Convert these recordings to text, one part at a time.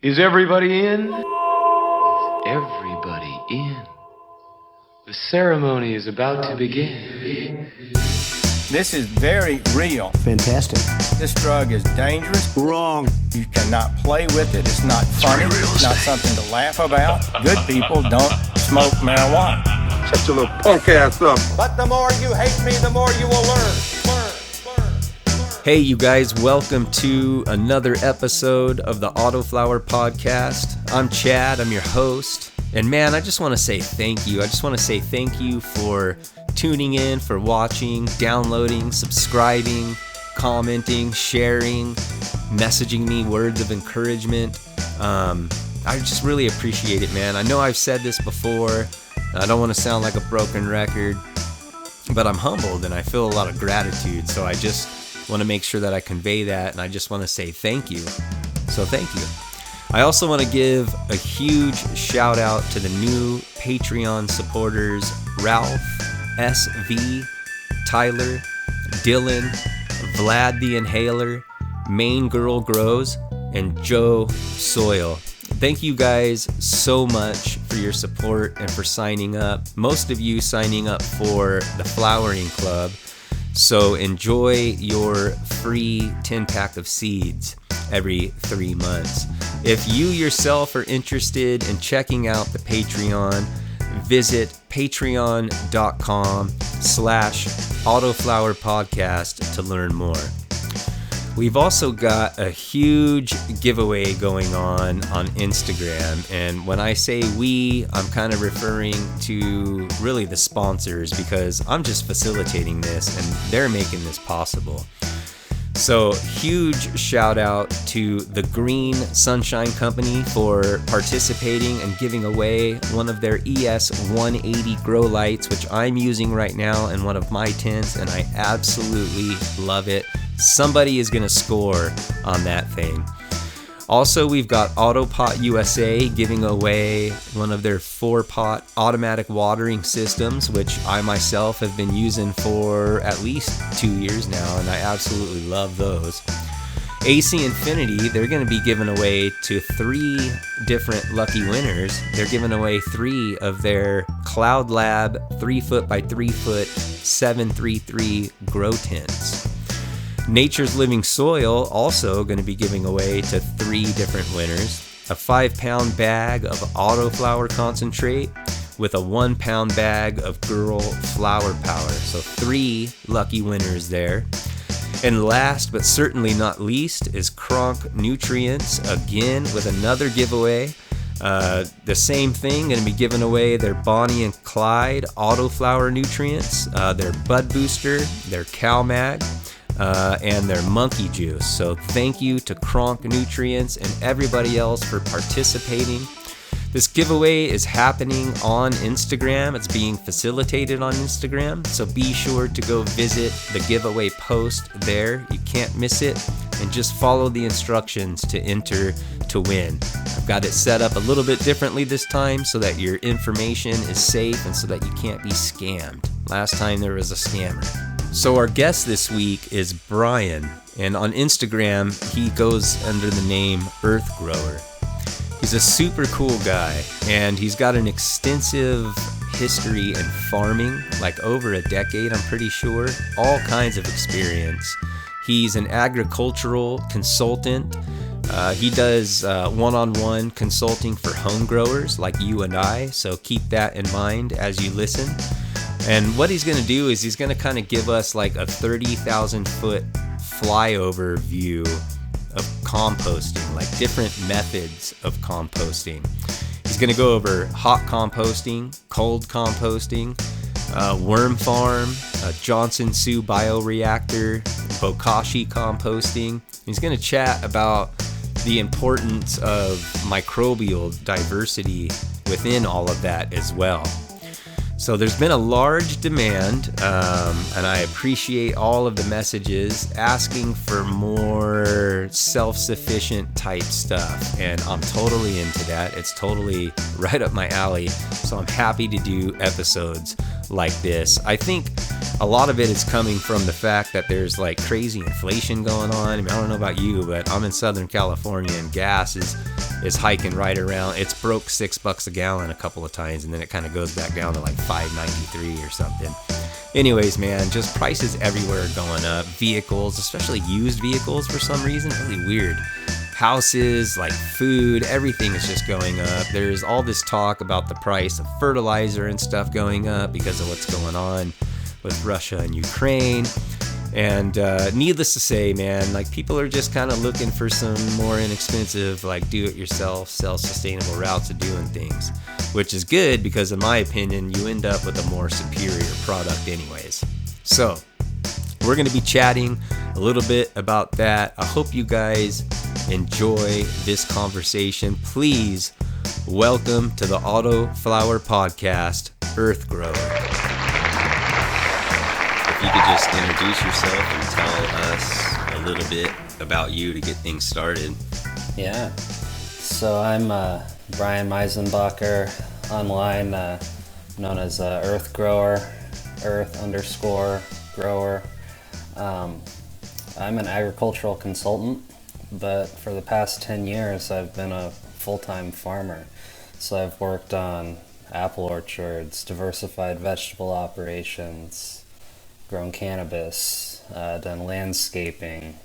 Is everybody in? Everybody in. The ceremony is about to begin. This is very real. Fantastic. This drug is dangerous. Wrong. You cannot play with it. It's not funny. It's not something to laugh about. Good people don't smoke marijuana. Shut your little punk ass up. But the more you hate me, the more you will learn. Hey, you guys, welcome to another episode of the Autoflower Podcast. I'm Chad, I'm your host. And man, I just want to say thank you. I just want to say thank you for tuning in, for watching, downloading, subscribing, commenting, sharing, messaging me words of encouragement. I just really appreciate it, man. I know I've said this before. I don't want to sound like a broken record, but I'm humbled and I feel a lot of gratitude. So I just want to make sure that I convey that, and I just want to say thank you. So thank you. I also want to give a huge shout out to the new Patreon supporters, Ralph, SV, Tyler, Dylan, Vlad the Inhaler, Main Girl Grows, and Joe Soil. Thank you guys so much for your support and for signing up. Most of you signing up for the Flowering Club. So enjoy your free 10-pack of seeds every 3 months. If you yourself are interested in checking out the Patreon, visit patreon.com/autoflowerpodcast to learn more. We've also got a huge giveaway going on Instagram. And when I say we, I'm kind of referring to really the sponsors, because I'm just facilitating this and they're making this possible. So huge shout out to the Green Sunshine Company for participating and giving away one of their ES 180 grow lights, which I'm using right now in one of my tents, and I absolutely love it. Somebody is going to score on that thing. Also, we've got Autopot USA giving away one of their 4-pot automatic watering systems, which I myself have been using for at least 2 years now, and I absolutely love those. AC Infinity, they're going to be giving away to 3 different lucky winners. They're giving away 3 of their Cloud Lab 3-foot by 3-foot 733 grow tents. Nature's Living Soil also going to be giving away to 3 different winners. A 5-pound bag of autoflower concentrate with a 1-pound bag of Girl Flower Power. So 3 lucky winners there. And last but certainly not least is Kronk Nutrients, again with another giveaway. The same thing, going to be giving away their Bonnie and Clyde autoflower nutrients, their Bud Booster, their Cow Mag, and their monkey juice. So thank you to Kronk Nutrients and everybody else for participating. This giveaway is happening on Instagram. It's being facilitated on Instagram. So be sure to go visit the giveaway post there. You can't miss it. And just follow the instructions to enter to win. I've got it set up a little bit differently this time so that your information is safe and so that you can't be scammed. Last time there was a scammer. So our guest this week is Brian, and on Instagram, he goes under the name Earth Grower. He's a super cool guy, and he's got an extensive history in farming, like over a decade, I'm pretty sure, all kinds of experience. He's an agricultural consultant. He does one-on-one consulting for home growers like you and I, so keep that in mind as you listen. And what he's going to do is he's going to kind of give us like a 30,000 foot flyover view of composting, like different methods of composting. He's going to go over hot composting, cold composting, worm farm, Johnson Sioux Bioreactor, Bokashi Composting. He's going to chat about the importance of microbial diversity within all of that as well. So there's been a large demand, and I appreciate all of the messages asking for more self-sufficient type stuff, and I'm totally into that. It's totally right up my alley, so I'm happy to do episodes like this. I think a lot of it is coming from the fact that there's like crazy inflation going on. I mean, I don't know about you, but I'm in Southern California, and gas is is hiking right around. It's broke $6 a gallon a couple of times, and then it kind of goes back down to like $5.93 or something. Anyways, man, just prices everywhere are going up. Vehicles, especially used vehicles for some reason, really weird. Houses, like food, everything is just going up. There's all this talk about the price of fertilizer and stuff going up because of what's going on with Russia and Ukraine. And needless to say, man, like people are just kind of looking for some more inexpensive, like do-it-yourself, self-sustainable routes of doing things, which is good because in my opinion, you end up with a more superior product anyways. So we're going to be chatting a little bit about that. I hope you guys enjoy this conversation. Please welcome to the Auto Flower Podcast, Earth Grower. You could just introduce yourself and tell us a little bit about you to get things started. Yeah. So I'm Brian Maisenbacher, online known as Earth Grower, Earth_grower. I'm an agricultural consultant, but for the past 10 years I've been a full-time farmer. So I've worked on apple orchards, diversified vegetable operations, grown cannabis, done landscaping,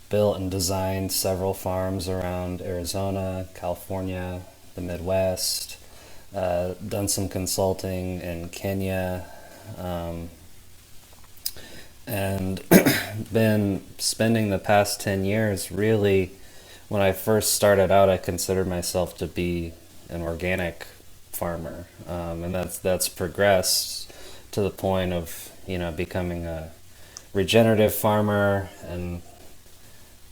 built and designed several farms around Arizona, California, the Midwest, done some consulting in Kenya, and been spending the past 10 years really, when I first started out, I considered myself to be an organic farmer, and that's progressed to the point of becoming a regenerative farmer. And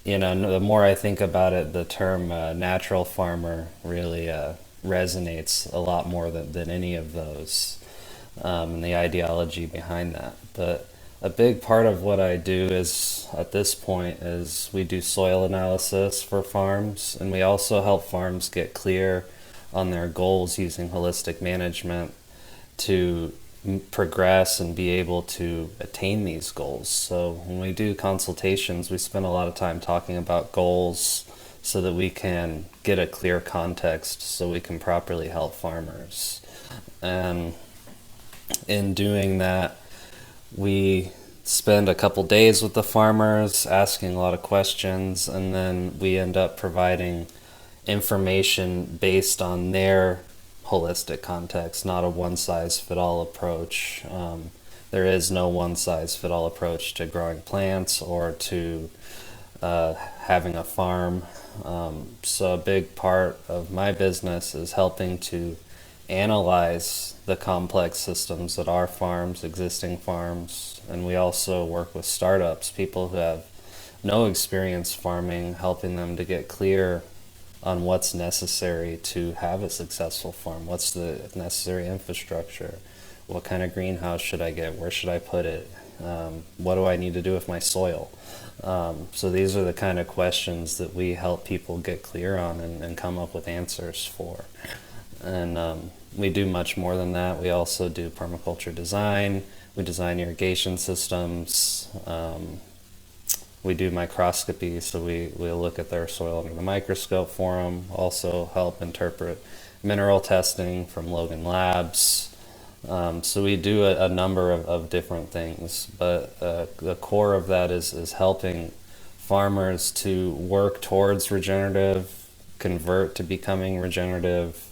the more I think about it, the term natural farmer really resonates a lot more than any of those, and the ideology behind that. But a big part of what I do is, at this point, is we do soil analysis for farms, and we also help farms get clear on their goals using holistic management to progress and be able to attain these goals. So when we do consultations, we spend a lot of time talking about goals so that we can get a clear context so we can properly help farmers. And in doing that, we spend a couple days with the farmers asking a lot of questions, and then we end up providing information based on their holistic context, not a one-size-fit-all approach. There is no one-size-fit-all approach to growing plants or to having a farm. So a big part of my business is helping to analyze the complex systems that are farms, existing farms, and we also work with startups, people who have no experience farming, helping them to get clear on what's necessary to have a successful farm. What's the necessary infrastructure? What kind of greenhouse should I get? Where should I put it? What do I need to do with my soil? So these are the kind of questions that we help people get clear on and come up with answers for. And we do much more than that. We also do permaculture design. We design irrigation systems. We do microscopy, so we'll look at their soil under the microscope for them. Also help interpret mineral testing from Logan Labs. So we do a number of different things, but the core of that is helping farmers to work towards regenerative, convert to becoming regenerative,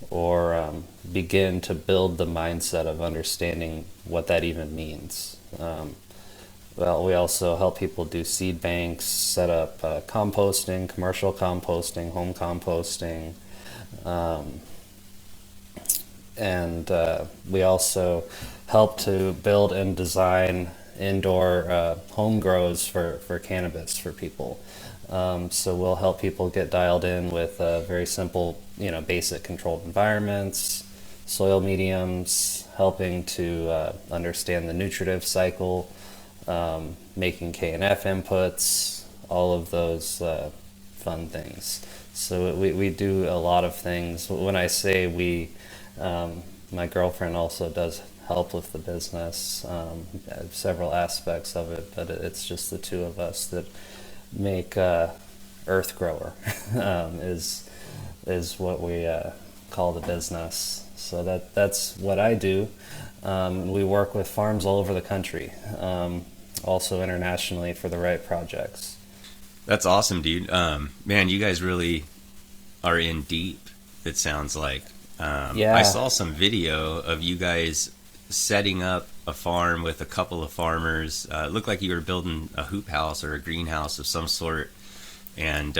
or begin to build the mindset of understanding what that even means. Well, we also help people do seed banks, set up composting, commercial composting, home composting, and we also help to build and design indoor home grows for cannabis for people. So we'll help people get dialed in with very simple, basic controlled environments, soil mediums, helping to understand the nutritive cycle, making K&F inputs, all of those fun things. So we do a lot of things. When I say we, my girlfriend also does help with the business, several aspects of it, but it's just the two of us that make earth grower, is what we call the business. So that's what I do. We work with farms all over the country, also internationally for the right projects. That's awesome, dude. Man, you guys really are in deep, it sounds like. Yeah. I saw some video of you guys setting up a farm with a couple of farmers. It looked like you were building a hoop house or a greenhouse of some sort. And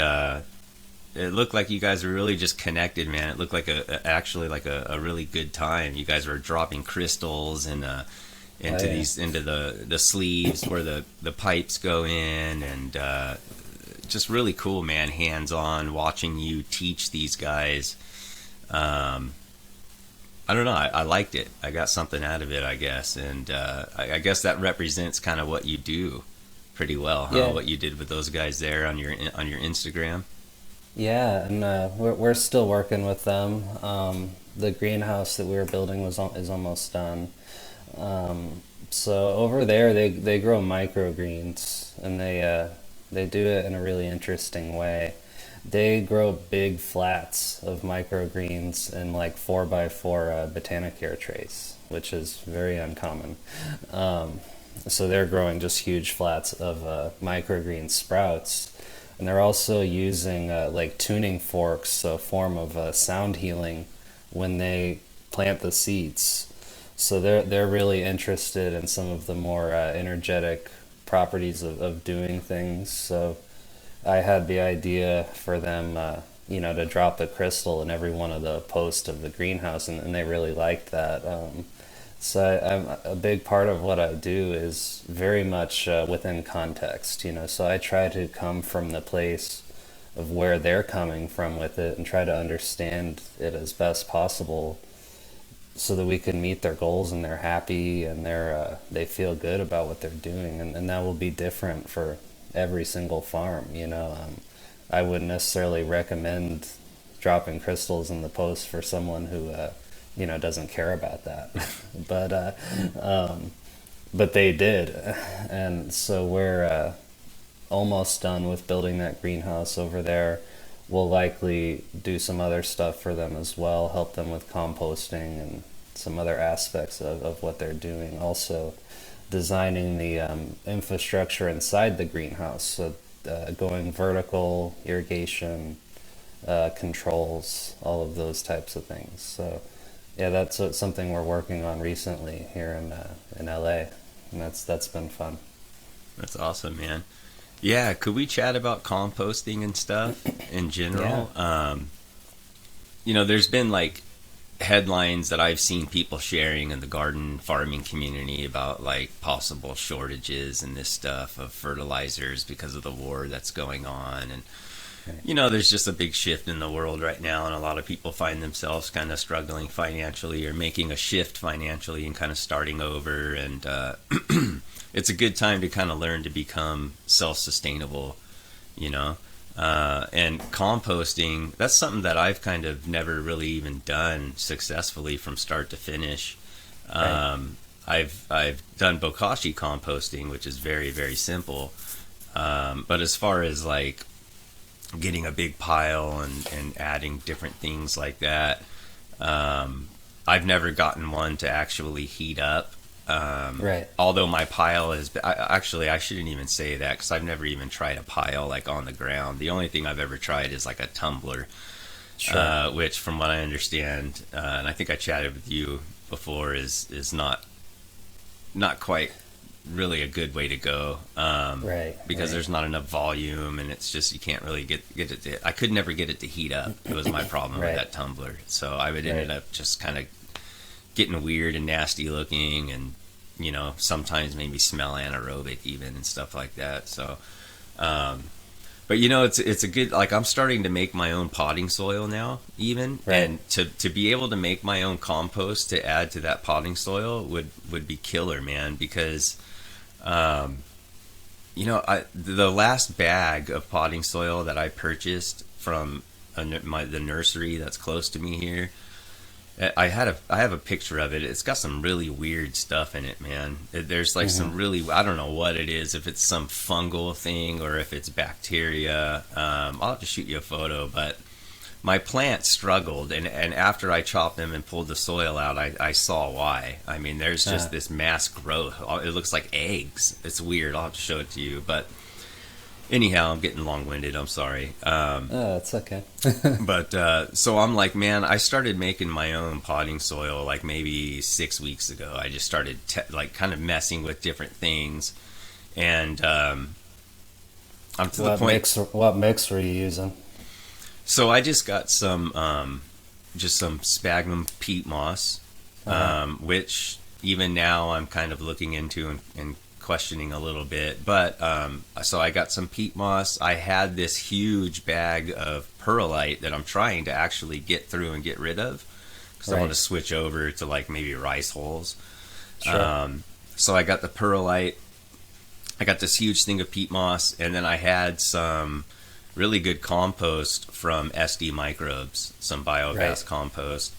it looked like you guys were really just connected, man. It looked like actually like a really good time. You guys were dropping crystals and into the sleeves where the pipes go in, and just really cool, man. Hands-on, watching you teach these guys. I don't know. I liked it. I got something out of it, I guess, and I guess that represents kind of what you do pretty well, huh? Yeah. What you did with those guys there on your Instagram. Yeah, and we're still working with them. The greenhouse that we were building is almost done. So over there, they grow microgreens, and they do it in a really interesting way. They grow big flats of microgreens in like 4x4 Botanicare trays, which is very uncommon. So they're growing just huge flats of microgreen sprouts. And they're also using like tuning forks, so a form of sound healing, when they plant the seeds. So they're really interested in some of the more energetic properties of doing things. So I had the idea for them, to drop the crystal in every one of the posts of the greenhouse, and they really liked that. So I'm a big part of what I do is very much within context, so I try to come from the place of where they're coming from with it and try to understand it as best possible so that we can meet their goals and they're happy and they feel good about what they're doing. And that will be different for every single farm. I wouldn't necessarily recommend dropping crystals in the post for someone who doesn't care about that. But they did. And so we're almost done with building that greenhouse over there. We'll likely do some other stuff for them as well, help them with composting and some other aspects of what they're doing. Also designing the infrastructure inside the greenhouse, so going vertical, irrigation, controls, all of those types of things. So yeah, that's something we're working on recently here in LA, and that's been fun. That's awesome, man. Yeah, could we chat about composting and stuff in general? Yeah. There's been like headlines that I've seen people sharing in the garden farming community about like possible shortages and this stuff of fertilizers because of the war that's going on. And there's just a big shift in the world right now, and a lot of people find themselves kind of struggling financially or making a shift financially and kind of starting over. And it's a good time to kind of learn to become self-sustainable, and composting, that's something that I've kind of never really even done successfully from start to finish. Right. I've done Bokashi composting, which is very, very simple. But as far as like getting a big pile and adding different things like that, I've never gotten one to actually heat up. Right. Although my pile is, I shouldn't even say that, because I've never even tried a pile like on the ground. The only thing I've ever tried is like a tumbler, Sure. which from what I understand, and I think I chatted with you before, is not quite really a good way to go. Right. Because right. there's not enough volume, and it's just, you can't really get it to, I could never get it to heat up. It was my problem Right. with that tumbler. So I would ended Right. up just kind of getting weird and nasty looking, and sometimes maybe smell anaerobic even and stuff like that. So but it's a good, like, I'm starting to make my own potting soil now even. Right. And to be able to make my own compost to add to that potting soil would be killer, man, because the last bag of potting soil that I purchased from the nursery that's close to me here, I have a picture of it. It's got some really weird stuff in it, man. There's like some really, I don't know what it is, if it's some fungal thing or if it's bacteria. I'll have to shoot you a photo, but my plants struggled, and after I chopped them and pulled the soil out, I saw why. I mean, there's just this mass growth. It looks like eggs. It's weird. I'll have to show it to you, but anyhow, I'm getting long-winded. I'm sorry. It's okay. But so I'm like, man, I started making my own potting soil like maybe 6 weeks ago. I just started like kind of messing with different things, and I'm to the point. What mix were you using? So I just got some sphagnum peat moss, which even now I'm kind of looking into and questioning a little bit. But so I got some peat moss. I had this huge bag of perlite that I'm trying to actually get through and get rid of, because I want to switch over to like maybe rice hulls. Sure. So I got the perlite. I got this huge thing of peat moss, and then I had some really good compost from SD Microbes, some biogas compost.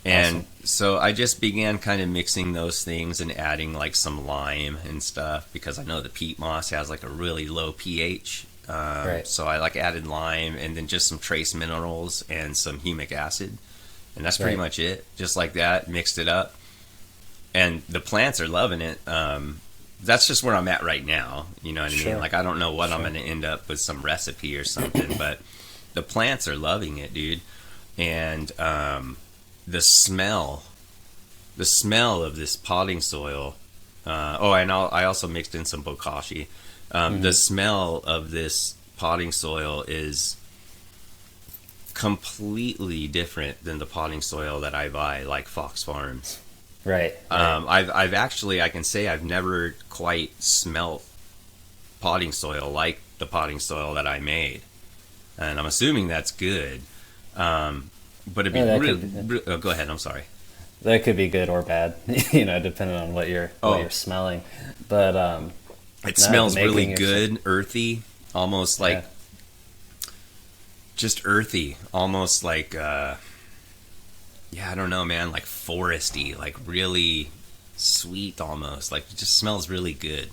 And so I just began kind of mixing those things and adding like some lime and stuff, because I know the peat moss has like a really low pH. So I like added lime and then just some trace minerals and some humic acid. And that's pretty much it. Just like that, mixed it up. And the plants are loving it. That's just where I'm at right now. You know what I mean? Like, I don't know what I'm going to end up with, some recipe or something, but the plants are loving it, dude. And the smell of this potting soil. And I also mixed in some Bokashi. The smell of this potting soil is completely different than the potting soil that I buy, like Fox Farms. Right. I've actually, I can say I've never quite smelt potting soil like the potting soil that I made, and I'm assuming that's good. But it'd be oh, go ahead. I'm sorry. That could be good or bad, depending on what you're smelling. But it smells really good, earthy, almost like just earthy, almost like. I don't know, man, like foresty, like really sweet almost. Like, it just smells really good.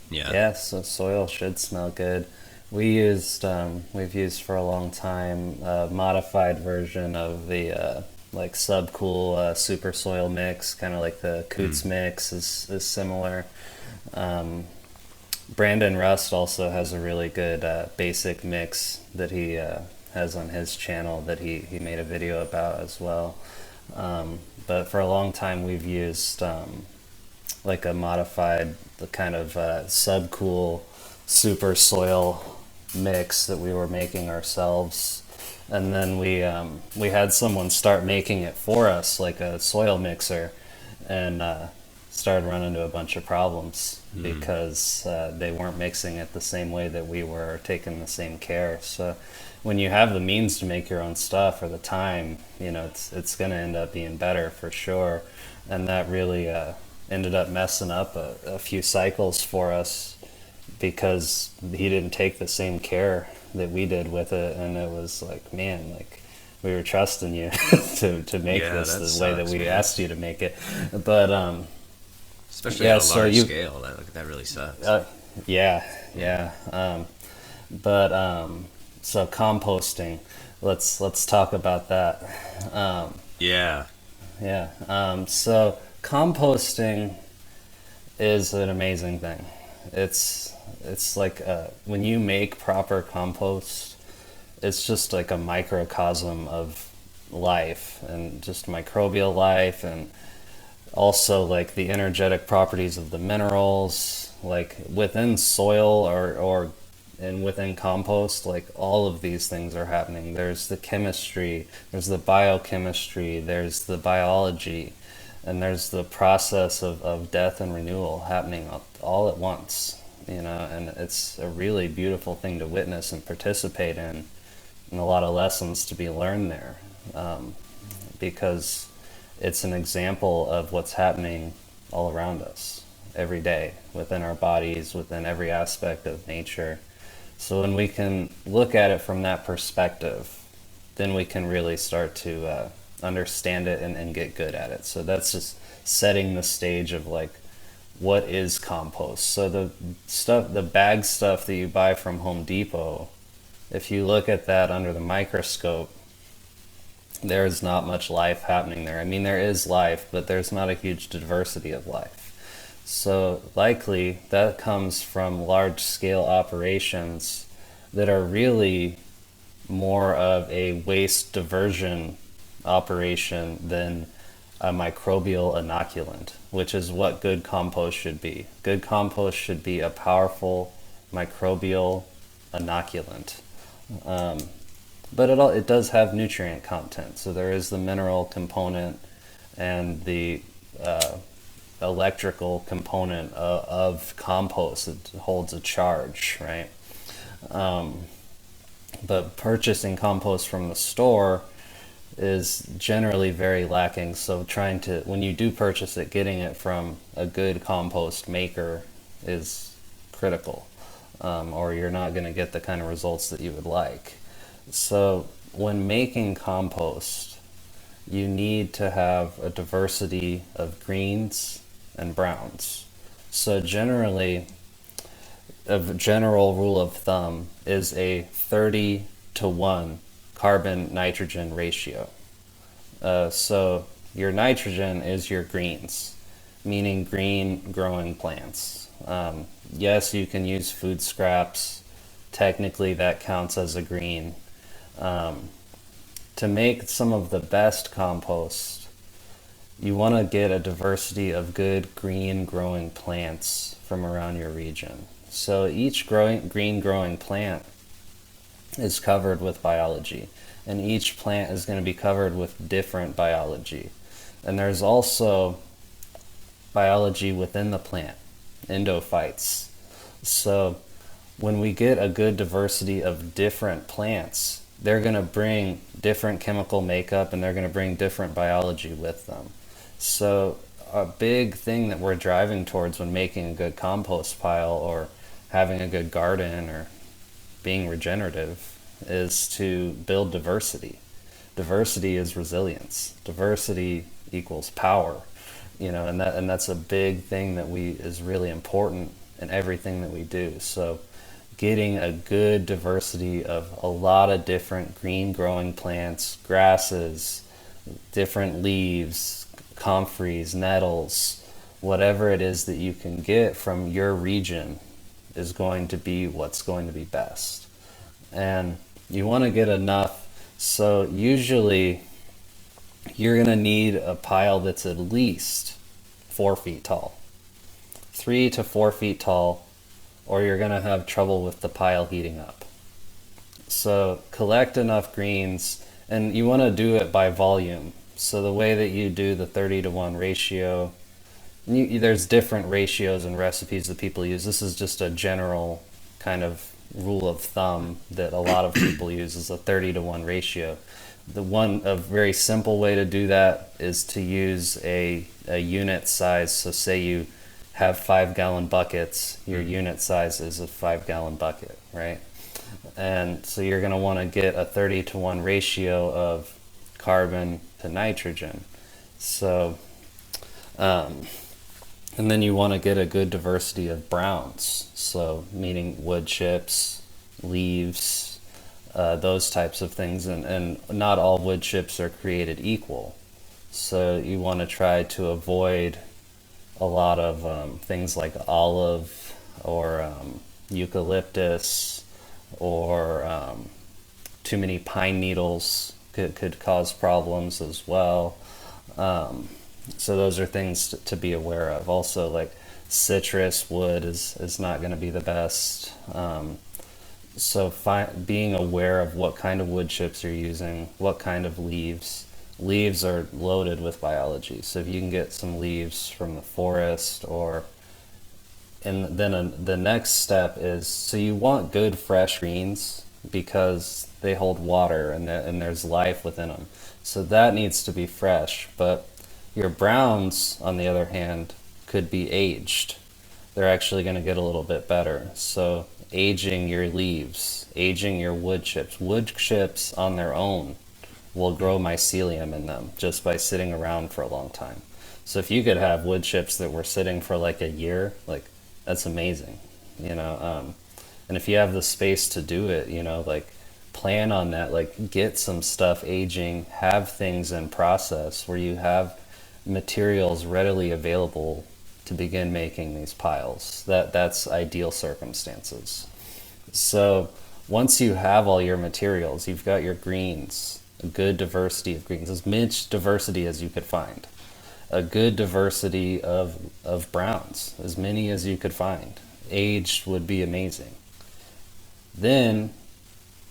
Yeah, so soil should smell good. We've used for a long time a modified version of the like subcool super soil mix, kind of like the Coots mix is similar. Brandon Rust also has a really good basic mix that he has on his channel that he made a video about as well. But for a long time we've used like a modified, the kind of subcool super soil mix that we were making ourselves, and then we had someone start making it for us, like a soil mixer, and started running into a bunch of problems because they weren't mixing it the same way that we were, taking the same care. So when you have the means to make your own stuff, or the time, it's going to end up being better for sure. And that really ended up messing up a few cycles for us, because he didn't take the same care that we did with it. And it was like, man, like, we were trusting you to make this the way that we asked you to make it. But especially at a large scale, that really sucks. So composting, let's talk about that. So composting is an amazing thing. It's like when you make proper compost, it's just like a microcosm of life, and just microbial life, and also like the energetic properties of the minerals, like within soil and within compost. Like, all of these things are happening. There's the chemistry, there's the biochemistry, there's the biology, and there's the process of death and renewal happening all at once, and it's a really beautiful thing to witness and participate in, and a lot of lessons to be learned there, because it's an example of what's happening all around us every day, within our bodies, within every aspect of nature. So when we can look at it from that perspective, then we can really start to understand it and get good at it. So that's just setting the stage of like, what is compost? So the bag stuff that you buy from Home Depot, if you look at that under the microscope, there's not much life happening there. I mean, there is life, but there's not a huge diversity of life. So likely that comes from large scale operations that are really more of a waste diversion operation than a microbial inoculant, which is what good compost should be. Good compost should be a powerful microbial inoculant. But it does have nutrient content. So there is the mineral component and the electrical component of compost. It holds a charge, right? But purchasing compost from the store is generally very lacking. So when you do purchase it, getting it from a good compost maker is critical, or you're not going to get the kind of results that you would like. So when making compost, you need to have a diversity of greens and browns. So generally, a general rule of thumb is a 30-to-1 carbon-nitrogen ratio. So your nitrogen is your greens, meaning green growing plants. Yes, you can use food scraps. Technically, that counts as a green. To make some of the best compost, you want to get a diversity of good green growing plants from around your region. So each green growing plant is covered with biology, and each plant is going to be covered with different biology. And there's also biology within the plant, endophytes. So when we get a good diversity of different plants, they're going to bring different chemical makeup and they're going to bring different biology with them. So a big thing that we're driving towards when making a good compost pile or having a good garden or being regenerative is to build diversity. Diversity is resilience. Diversity equals power, and that's a big thing that is really important in everything that we do. So getting a good diversity of a lot of different green growing plants, grasses, different leaves, comfreys, nettles, whatever it is that you can get from your region is going to be what's going to be best. And you want to get enough. So usually you're going to need a pile that's at least 4 feet tall, 3 to 4 feet tall, or you're going to have trouble with the pile heating up. So collect enough greens, and you want to do it by volume. So the way that you do the 30-to-1 ratio, there's different ratios and recipes that people use. This is just a general kind of rule of thumb that a lot of people use, is a 30-to-1 ratio. A very simple way to do that is to use a unit size. So say you have 5-gallon buckets, your unit size is a 5-gallon bucket, right? And so you're going to want to get a 30-to-1 ratio of carbon to nitrogen. So, and then you want to get a good diversity of browns. So meaning wood chips, leaves, those types of things. And not all wood chips are created equal. So you want to try to avoid a lot of things like olive or eucalyptus, or too many pine needles could cause problems as well. So those are things to be aware of. Also, like citrus wood is not going to be the best. So being aware of what kind of wood chips you're using, what kind of leaves. Leaves are loaded with biology. So if you can get some leaves from the forest, and then the next step is, so you want good fresh greens because they hold water and there's life within them. So that needs to be fresh. But your browns, on the other hand, could be aged. They're actually going to get a little bit better. So aging your leaves, aging your wood chips. Wood chips on their own will grow mycelium in them just by sitting around for a long time. So if you could have wood chips that were sitting for like a year, like that's amazing, you know. And if you have the space to do it, you know, like plan on that, like get some stuff aging, have things in process where you have materials readily available to begin making these piles. That's ideal circumstances. So once you have all your materials, you've got your greens, a good diversity of greens, as much diversity as you could find, a good diversity of browns, as many as you could find. Aged would be amazing. Then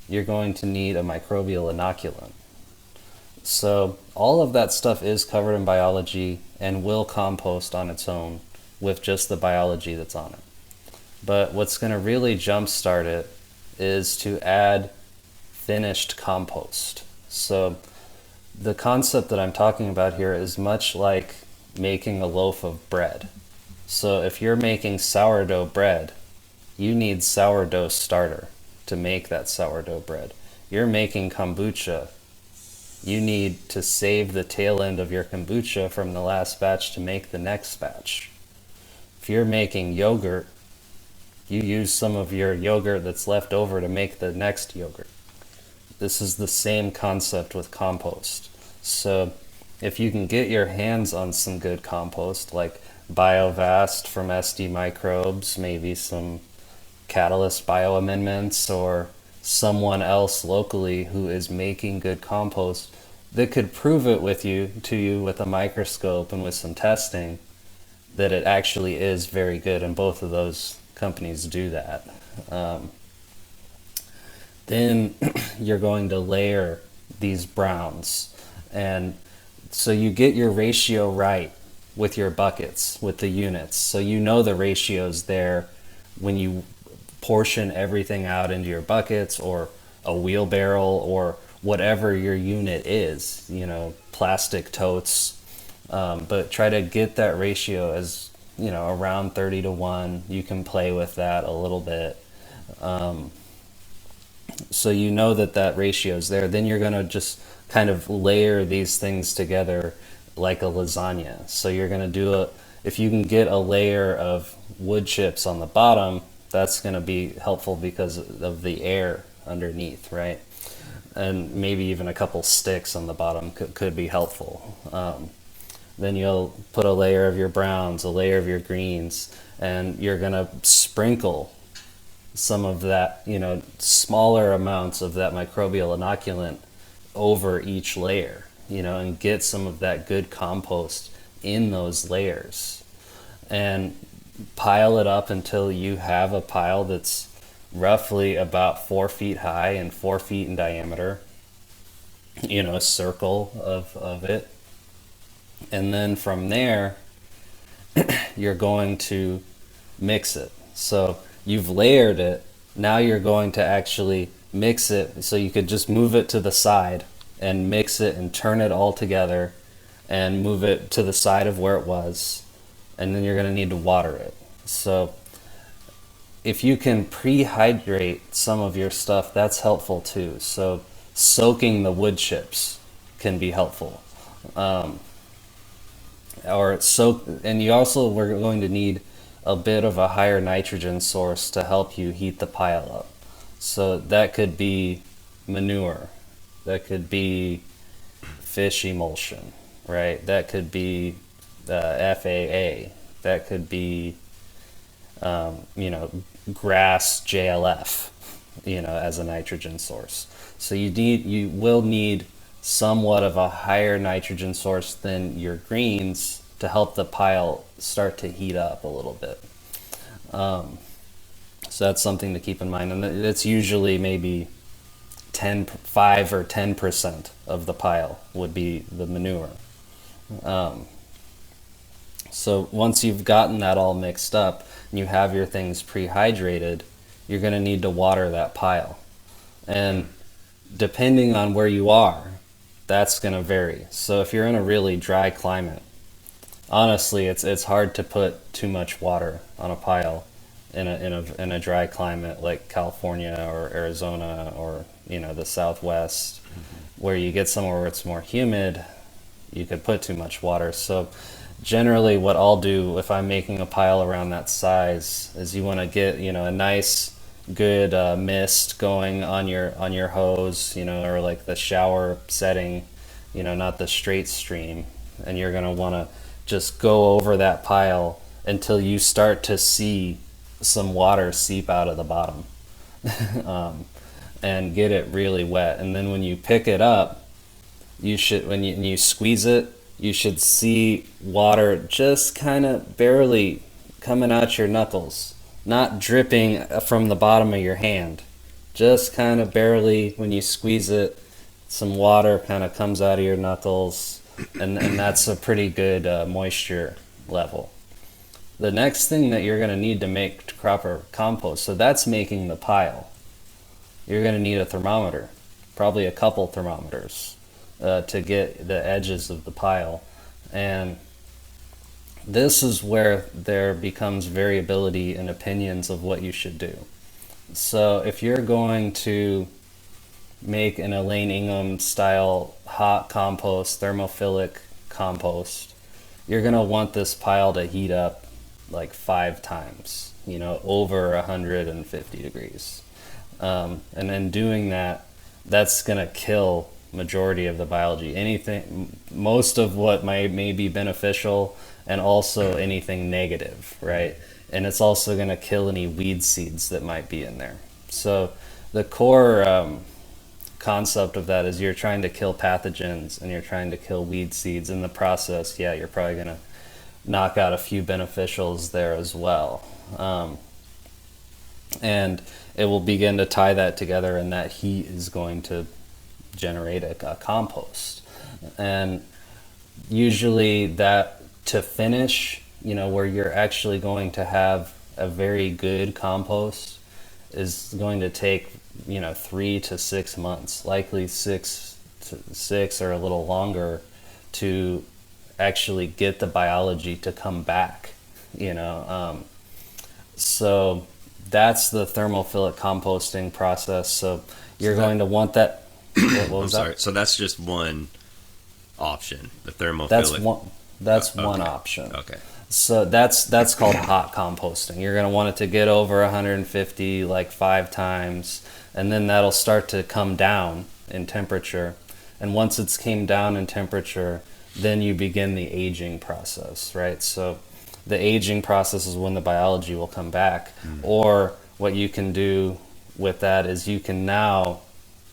you're going to need a microbial inoculant. So all of that stuff is covered in biology and will compost on its own with just the biology that's on it. But what's going to really jumpstart it is to add finished compost. So the concept that I'm talking about here is much like making a loaf of bread. So if you're making sourdough bread, you need sourdough starter to make that sourdough bread. You're making kombucha, you need to save the tail end of your kombucha from the last batch to make the next batch. If you're making yogurt, you use some of your yogurt that's left over to make the next yogurt. This is the same concept with compost. So if you can get your hands on some good compost, like BioVast from SD Microbes, maybe some Catalyst Bioamendments, or someone else locally who is making good compost that could prove it to you with a microscope and with some testing that it actually is very good, and both of those companies do that. Then you're going to layer these browns, and so you get your ratio right with your buckets, with the units, so you know the ratios there when you portion everything out into your buckets or a wheelbarrow or whatever your unit is, you know, plastic totes, but try to get that ratio as, you know, around 30-1. You can play with that a little bit, so you know that ratio is there. Then you're going to just kind of layer these things together like a lasagna. So you're going to if you can get a layer of wood chips on the bottom, that's going to be helpful because of the air underneath, right? And maybe even a couple sticks on the bottom could be helpful. Then you'll put a layer of your browns, a layer of your greens, and you're going to sprinkle some of that, you know, smaller amounts of that microbial inoculant over each layer, you know, and get some of that good compost in those layers. And pile it up until you have a pile that's roughly about 4 feet high and 4 feet in diameter, you know, a circle of it. And then from there, you're going to mix it. So you've layered it. Now you're going to actually mix it. So you could just move it to the side and mix it and turn it all together and move it to the side of where it was. And then you're going to need to water it. So if you can prehydrate some of your stuff, that's helpful too. So soaking the wood chips can be helpful. And you also were going to need a bit of a higher nitrogen source to help you heat the pile up. So that could be manure, that could be fish emulsion, right? That could be FAA, that could be you know, grass JLF, you know, as a nitrogen source. So you will need somewhat of a higher nitrogen source than your greens to help the pile start to heat up a little bit. So that's something to keep in mind, and it's usually maybe 5 or 10% of the pile would be the manure. So once you've gotten that all mixed up and you have your things prehydrated, you're going to need to water that pile. And depending on where you are, that's going to vary. So if you're in a really dry climate, honestly, it's hard to put too much water on a pile in a dry climate like California or Arizona or, you know, the Southwest. where you get somewhere where it's more humid, you could put too much water. So generally what I'll do if I'm making a pile around that size is you want to get, a nice good mist going on your hose, or like the shower setting, not the straight stream. And you're going to want to just go over that pile until you start to see some water seep out of the bottom. And get it really wet. And then when you pick it up, you should, when you squeeze it, you should see water just kind of barely coming out your knuckles, not dripping from the bottom of your hand. Just kind of barely, when you squeeze it, some water kind of comes out of your knuckles, and that's a pretty good moisture level. The next thing that you're going to need to make proper compost, so that's making the pile. You're going to need a thermometer, probably a couple thermometers, to get the edges of the pile. And this is where there becomes variability in opinions of what you should do. So if you're going to make an Elaine Ingham style hot compost, thermophilic compost, you're going to want this pile to heat up like 5 times, over 150 degrees. And then doing that, that's going to kill majority of the biology. Most of what may be beneficial, and also anything negative, right? And it's also going to kill any weed seeds that might be in there. So the core concept of that is you're trying to kill pathogens and you're trying to kill weed seeds. In the process, you're probably going to knock out a few beneficials there as well. And it will begin to tie that together, and that heat is going to generate a compost. And usually that to finish, where you're actually going to have a very good compost, is going to take 3 to 6 months, likely 6 or a little longer, to actually get the biology to come back. So that's the thermophilic composting process. So you're going to want that. What was that? Sorry. So that's just one option, the thermophilic. That's one option. Okay. So that's called hot composting. You're going to want it to get over 150 like 5 times, and then that'll start to come down in temperature. And once it's came down in temperature, then you begin the aging process, right? So the aging process is when the biology will come back. Or what you can do with that is you can now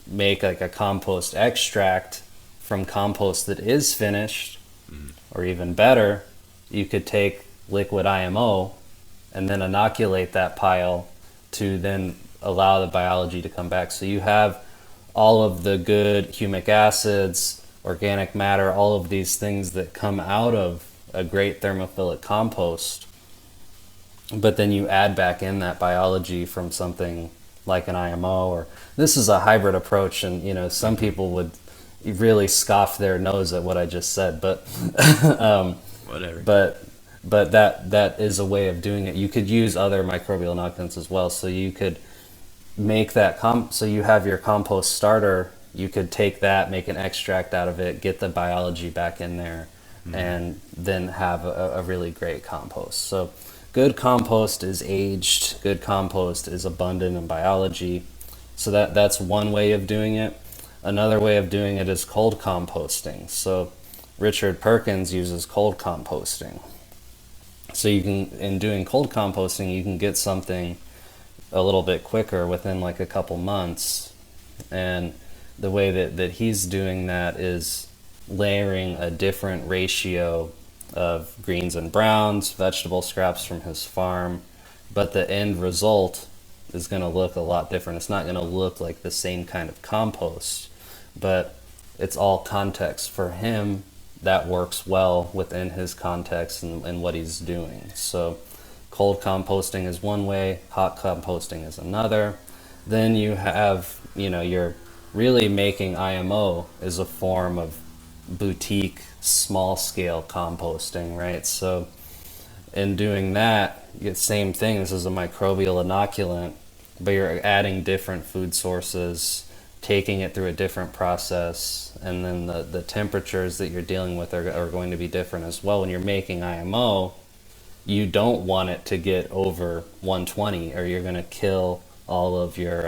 make like a compost extract from compost that is finished, or even better, you could take liquid IMO and then inoculate that pile to then allow the biology to come back. So you have all of the good humic acids, organic matter, all of these things that come out of a great thermophilic compost, but then you add back in that biology from something like an IMO, or this is a hybrid approach, and some people would really scoff their nose at what I just said, but whatever. But that is a way of doing it. You could use other microbial inoculants as well. So you could make that so you have your compost starter. You could take that, make an extract out of it, get the biology back in there, and then have a really great compost. So good compost is aged. Good compost is abundant in biology. So that's one way of doing it. Another way of doing it is cold composting. So Richard Perkins uses cold composting. So you can, in doing cold composting, you can get something a little bit quicker within like a couple months. And the way that he's doing that is layering a different ratio of greens and browns, vegetable scraps from his farm, but the end result is going to look a lot different. It's not going to look like the same kind of compost, but it's all context. For him, that works well within his context and what he's doing. So cold composting is one way, hot composting is another. Then you have, you're really making IMO as a form of boutique, small scale composting, right? So in doing that, you get the same thing. This is a microbial inoculant, but you're adding different food sources taking it through a different process, and then the temperatures that you're dealing with are going to be different as well. When you're making IMO, you don't want it to get over 120, or you're going to kill all of your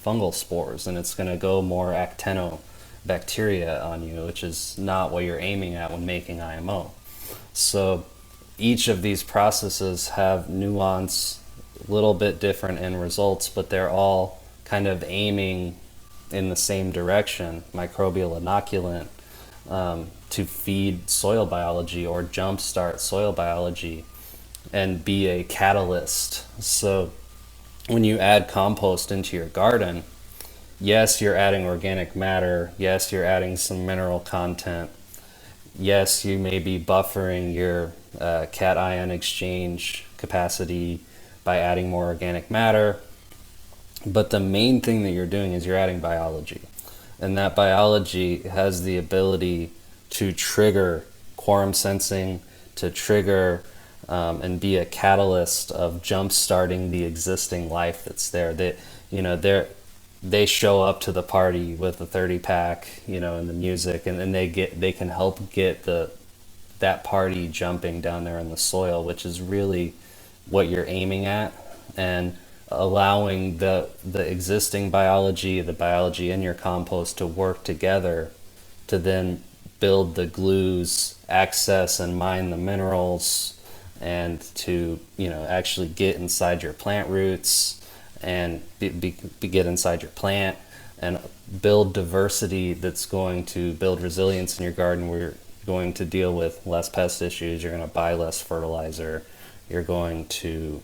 fungal spores, and it's going to go more actinobacteria on you, which is not what you're aiming at when making IMO. So each of these processes have nuance, a little bit different end results, but they're all kind of aiming in the same direction, microbial inoculant, to feed soil biology or jumpstart soil biology and be a catalyst. So when you add compost into your garden, yes, you're adding organic matter, yes, you're adding some mineral content, yes, you may be buffering your cation exchange capacity by adding more organic matter, but the main thing that you're doing is you're adding biology. And that biology has the ability to trigger quorum sensing, to trigger and be a catalyst of jump starting the existing life that's there. They show up to the party with a 30-pack, and the music, and then they can help get that party jumping down there in the soil, which is really what you're aiming at, and allowing the existing biology, the biology in your compost to work together to then build the glues, access and mine the minerals, and to actually get inside your plant roots and get inside your plant and build diversity that's going to build resilience in your garden, where you're going to deal with less pest issues, you're going to buy less fertilizer, you're going to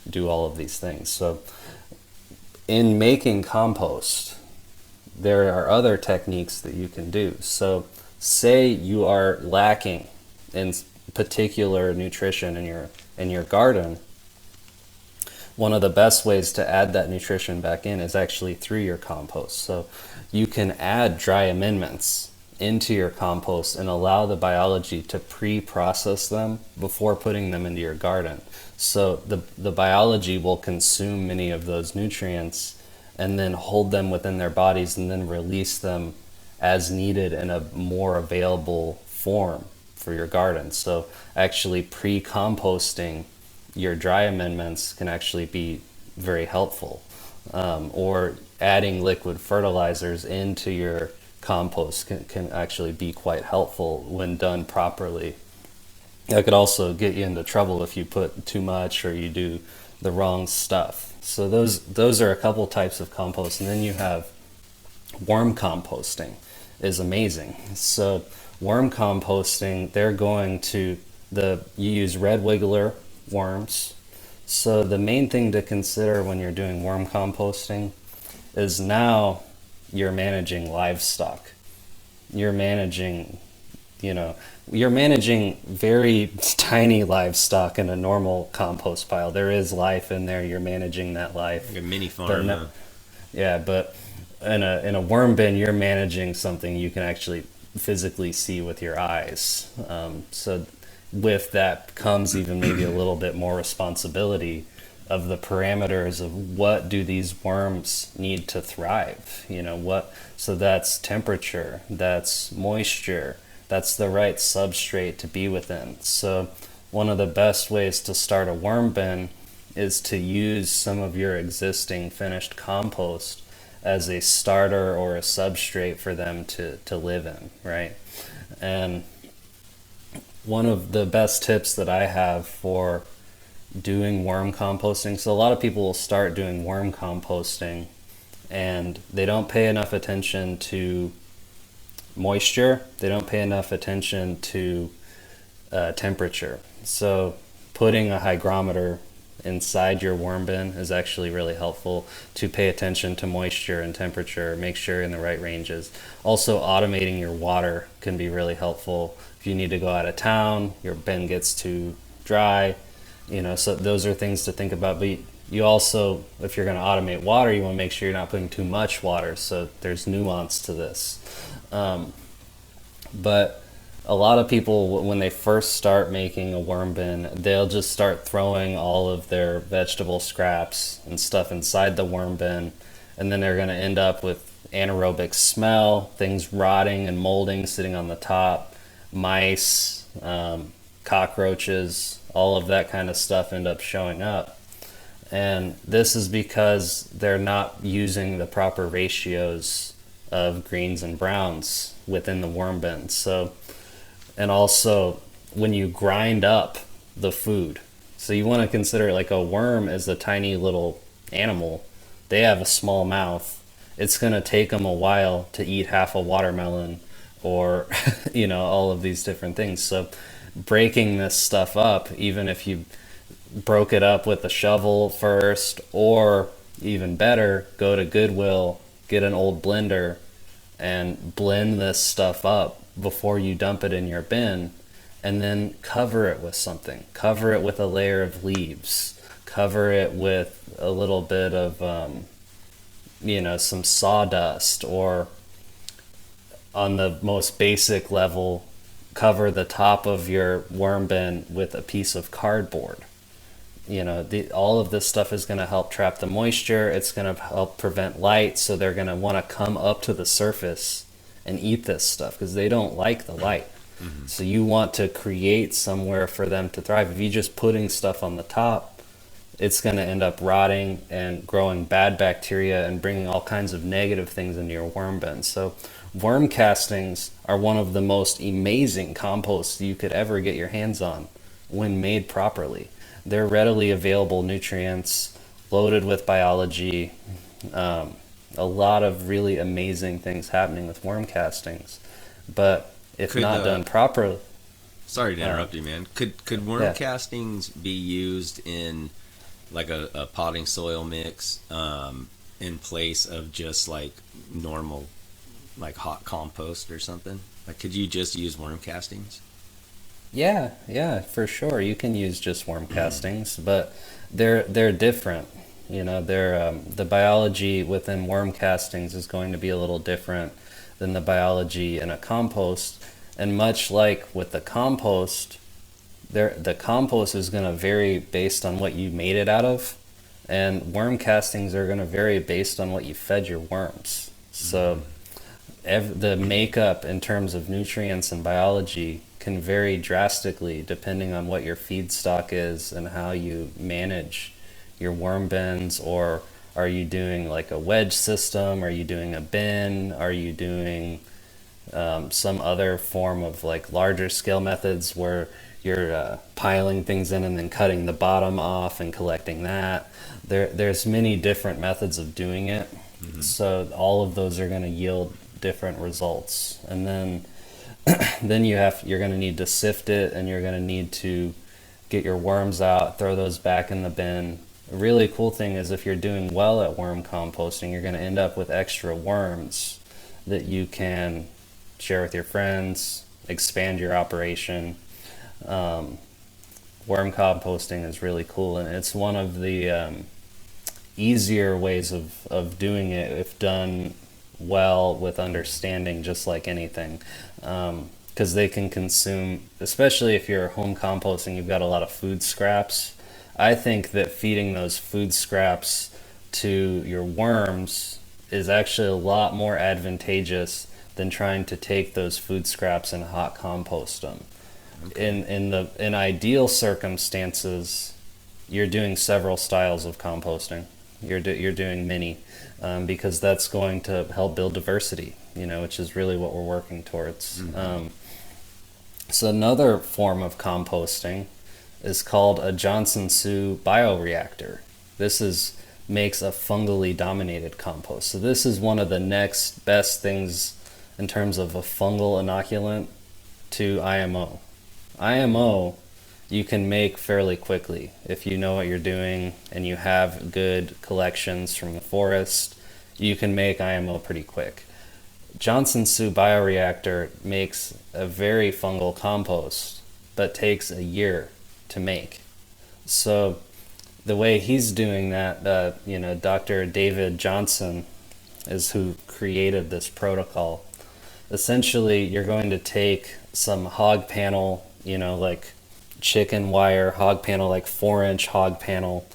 do all of these things. So in making compost, there are other techniques that you can do. So say you are lacking in particular nutrition in your garden, one of the best ways to add that nutrition back in is actually through your compost. So you can add dry amendments into your compost and allow the biology to pre-process them before putting them into your garden. So the biology will consume many of those nutrients and then hold them within their bodies and then release them as needed in a more available form for your garden. So actually pre-composting your dry amendments can actually be very helpful. Or adding liquid fertilizers into your compost can actually be quite helpful when done properly. That could also get you into trouble if you put too much or you do the wrong stuff. So those are a couple types of compost. And then you have worm composting is amazing. So worm composting, you use red wiggler worms. So the main thing to consider when you're doing worm composting is now you're managing livestock. You're managing very tiny livestock in a normal compost pile. There is life in there. You're managing that life. Like a mini farm. But in a worm bin, you're managing something you can actually physically see with your eyes. So with that comes even maybe a little bit more responsibility of the parameters of what do these worms need to thrive. So that's temperature, that's moisture, that's the right substrate to be within. So one of the best ways to start a worm bin is to use some of your existing finished compost as a starter or a substrate for them to live in, right? And one of the best tips that I have for doing worm composting, so a lot of people will start doing worm composting and they don't pay enough attention to moisture, they don't pay enough attention to temperature. So putting a hygrometer inside your worm bin is actually really helpful to pay attention to moisture and temperature, make sure you're in the right ranges. Also automating your water can be really helpful. If you need to go out of town, your bin gets too dry, so those are things to think about. But you also, if you're going to automate water, you want to make sure you're not putting too much water, so there's nuance to this. But a lot of people, when they first start making a worm bin, they'll just start throwing all of their vegetable scraps and stuff inside the worm bin, and then they're going to end up with anaerobic smell, things rotting and molding sitting on the top, mice, cockroaches, all of that kind of stuff end up showing up. And this is because they're not using the proper ratios of greens and browns within the worm bins. So, and also when you grind up the food, so you want to consider like a worm is a tiny little animal. They have a small mouth. It's going to take them a while to eat half a watermelon or, all of these different things. So breaking this stuff up, even if you broke it up with a shovel first, or even better, go to Goodwill, get an old blender and blend this stuff up before you dump it in your bin, and then cover it with something. Cover it with a layer of leaves. Cover it with a little bit of, some sawdust, or on the most basic level, cover the top of your worm bin with a piece of cardboard. All of this stuff is going to help trap the moisture. It's going to help prevent light, so they're going to want to come up to the surface and eat this stuff because they don't like the light. Mm-hmm. So you want to create somewhere for them to thrive. If you're just putting stuff on the top, it's going to end up rotting and growing bad bacteria and bringing all kinds of negative things into your worm bin. So worm castings are one of the most amazing composts you could ever get your hands on when made properly. They're readily available nutrients, loaded with biology, a lot of really amazing things happening with worm castings. But if not done properly... Sorry to interrupt you, man. Could worm castings be used in like a potting soil mix in place of just like normal, like hot compost or something? Like, could you just use worm castings? Yeah, for sure. You can use just worm castings, but they're different. They're the biology within worm castings is going to be a little different than the biology in a compost. And much like with the compost, the compost is going to vary based on what you made it out of, and worm castings are going to vary based on what you fed your worms. So the makeup in terms of nutrients and biology can vary drastically depending on what your feedstock is and how you manage your worm bins. Or are you doing like a wedge system? Are you doing a bin? Are you doing some other form of like larger scale methods where you're piling things in and then cutting the bottom off and collecting that? There's many different methods of doing it. Mm-hmm. So all of those are going to yield different results. And then you're going to need to sift it, and you're going to need to get your worms out, throw those back in the bin. A really cool thing is if you're doing well at worm composting, you're going to end up with extra worms that you can share with your friends, expand your operation. Worm composting is really cool, and it's one of the easier ways of doing it if done well with understanding, just like anything, because they can consume, especially if you're home composting, you've got a lot of food scraps. I think that feeding those food scraps to your worms is actually a lot more advantageous than trying to take those food scraps and hot compost them. Okay. In ideal circumstances, you're doing several styles of composting. You're doing many, because that's going to help build diversity, which is really what we're working towards. Mm-hmm. So another form of composting is called a Johnson-Su bioreactor. This makes a fungally dominated compost. So this is one of the next best things in terms of a fungal inoculant to IMO. IMO you can make fairly quickly if you know what you're doing and you have good collections from the forest. You can make IMO pretty quick. Johnson-Su bioreactor makes a very fungal compost, but takes a year to make. So the way he's doing that, Dr. David Johnson is who created this protocol. Essentially, you're going to take some hog panel, like chicken wire hog panel, like 4-inch hog panel,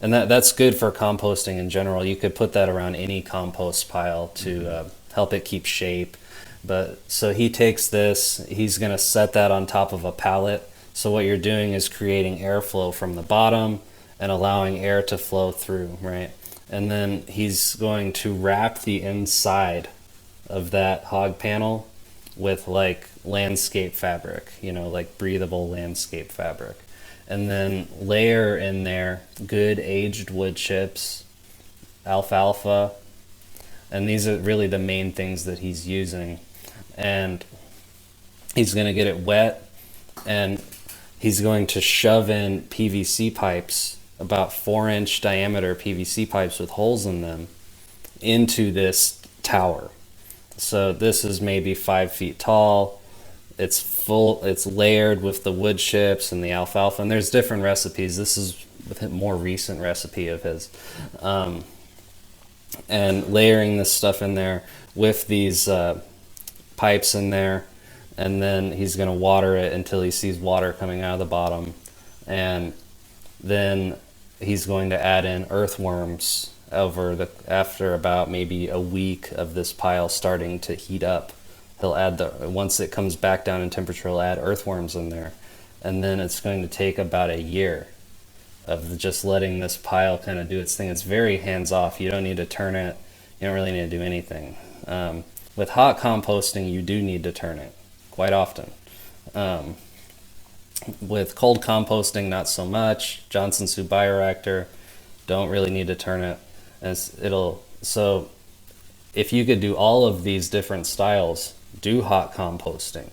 And that's good for composting in general. You could put that around any compost pile to help it keep shape. But so he takes this, he's going to set that on top of a pallet. So what you're doing is creating airflow from the bottom and allowing air to flow through, right? And then he's going to wrap the inside of that hog panel with like landscape fabric, like breathable landscape fabric. And then layer in there good aged wood chips, alfalfa, and these are really the main things that he's using. And he's going to get it wet, and he's going to shove in PVC pipes, about 4-inch diameter PVC pipes with holes in them, into this tower. So this is maybe 5 feet tall. It's layered with the wood chips and the alfalfa, and there's different recipes. This is a more recent recipe of his. And layering this stuff in there with these pipes in there, and then he's going to water it until he sees water coming out of the bottom, and then he's going to add in earthworms after about maybe a week of this pile starting to heat up. He'll add once it comes back down in temperature, he'll add earthworms in there, and then it's going to take about a year of just letting this pile kind of do its thing. It's very hands-off. You don't need to turn it. You don't really need to do anything. With hot composting, you do need to turn it quite often. With cold composting, not so much. Johnson Soup Bioreactor, don't really need to turn it. So if you could do all of these different styles, do hot composting,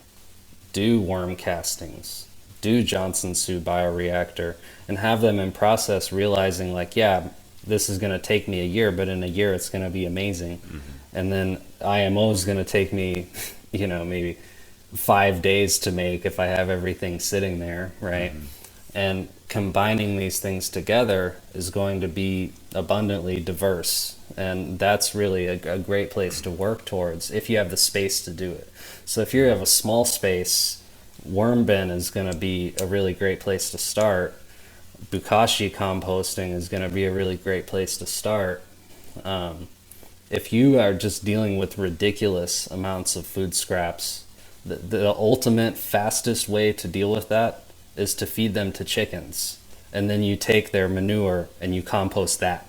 do worm castings, do Johnson Soup Bioreactor, and have them in process, realizing like, yeah, this is going to take me a year, but in a year it's going to be amazing. Mm-hmm. And then IMO is going to take me, maybe 5 days to make if I have everything sitting there, right? Mm-hmm. And combining these things together is going to be abundantly diverse. And that's really a great place to work towards if you have the space to do it. So if you have a small space, worm bin is going to be a really great place to start. Bokashi composting is going to be a really great place to start. If you are just dealing with ridiculous amounts of food scraps, the ultimate fastest way to deal with that is to feed them to chickens, and then you take their manure and you compost that.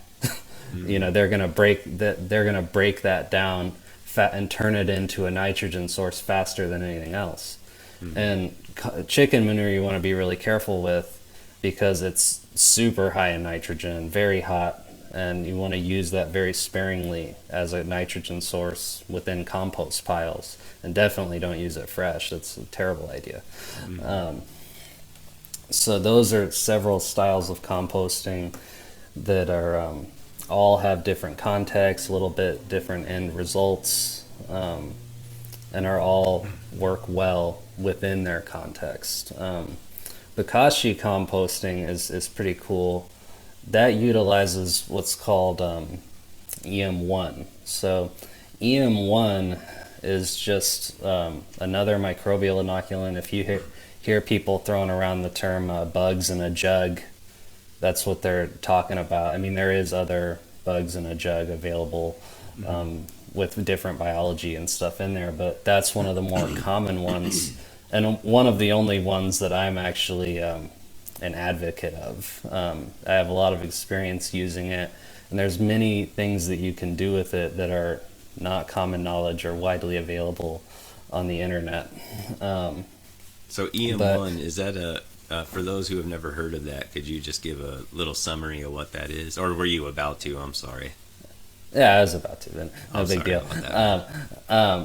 Mm-hmm. They're gonna break that down and turn it into a nitrogen source faster than anything else. Mm-hmm. And chicken manure you want to be really careful with, because it's super high in nitrogen, very hot, and you want to use that very sparingly as a nitrogen source within compost piles, and definitely don't use it fresh. That's a terrible idea. Mm-hmm. So those are several styles of composting that are all have different contexts, a little bit different end results, and are all work well within their context. Bokashi composting is pretty cool. That utilizes what's called EM1. So EM1 is just another microbial inoculant. If you hear people throwing around the term bugs in a jug, that's what they're talking about. I mean, there is other bugs in a jug available with different biology and stuff in there, but that's one of the more common ones, and one of the only ones that I'm actually an advocate of. I have a lot of experience using it, and there's many things that you can do with it that are not common knowledge or widely available on the internet. So EM1, is that for those who have never heard of that, could you just give a little summary of what that is? Or were you about to? I'm sorry. Yeah, I was about to. Then no big deal.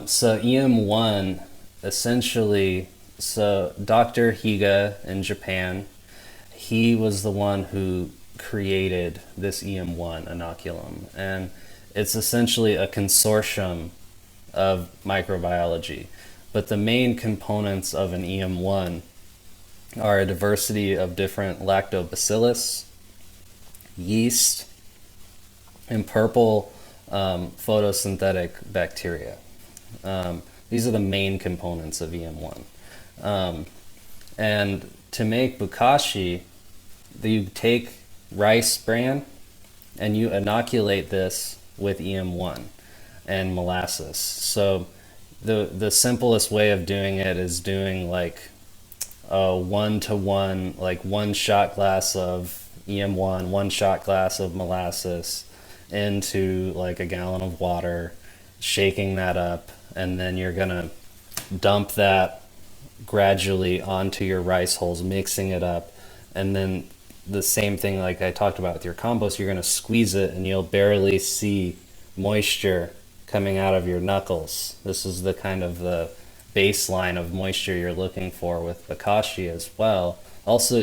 So EM1, essentially, so Dr. Higa in Japan, he was the one who created this EM1 inoculum. And it's essentially a consortium of microbiology. But the main components of an EM1 are a diversity of different lactobacillus, yeast, and purple photosynthetic bacteria. These are the main components of EM1. And to make Bokashi, you take rice bran and you inoculate this with EM1 and molasses. So the simplest way of doing it is doing like a 1-to-1, like 1 shot glass of EM1, 1 shot glass of molasses into like a gallon of water, shaking that up, and then you're gonna dump that gradually onto your rice hulls, mixing it up, and then the same thing like I talked about with your compost, you're gonna squeeze it and you'll barely see moisture coming out of your knuckles. This is the kind of the baseline of moisture you're looking for with Bokashi as well. Also,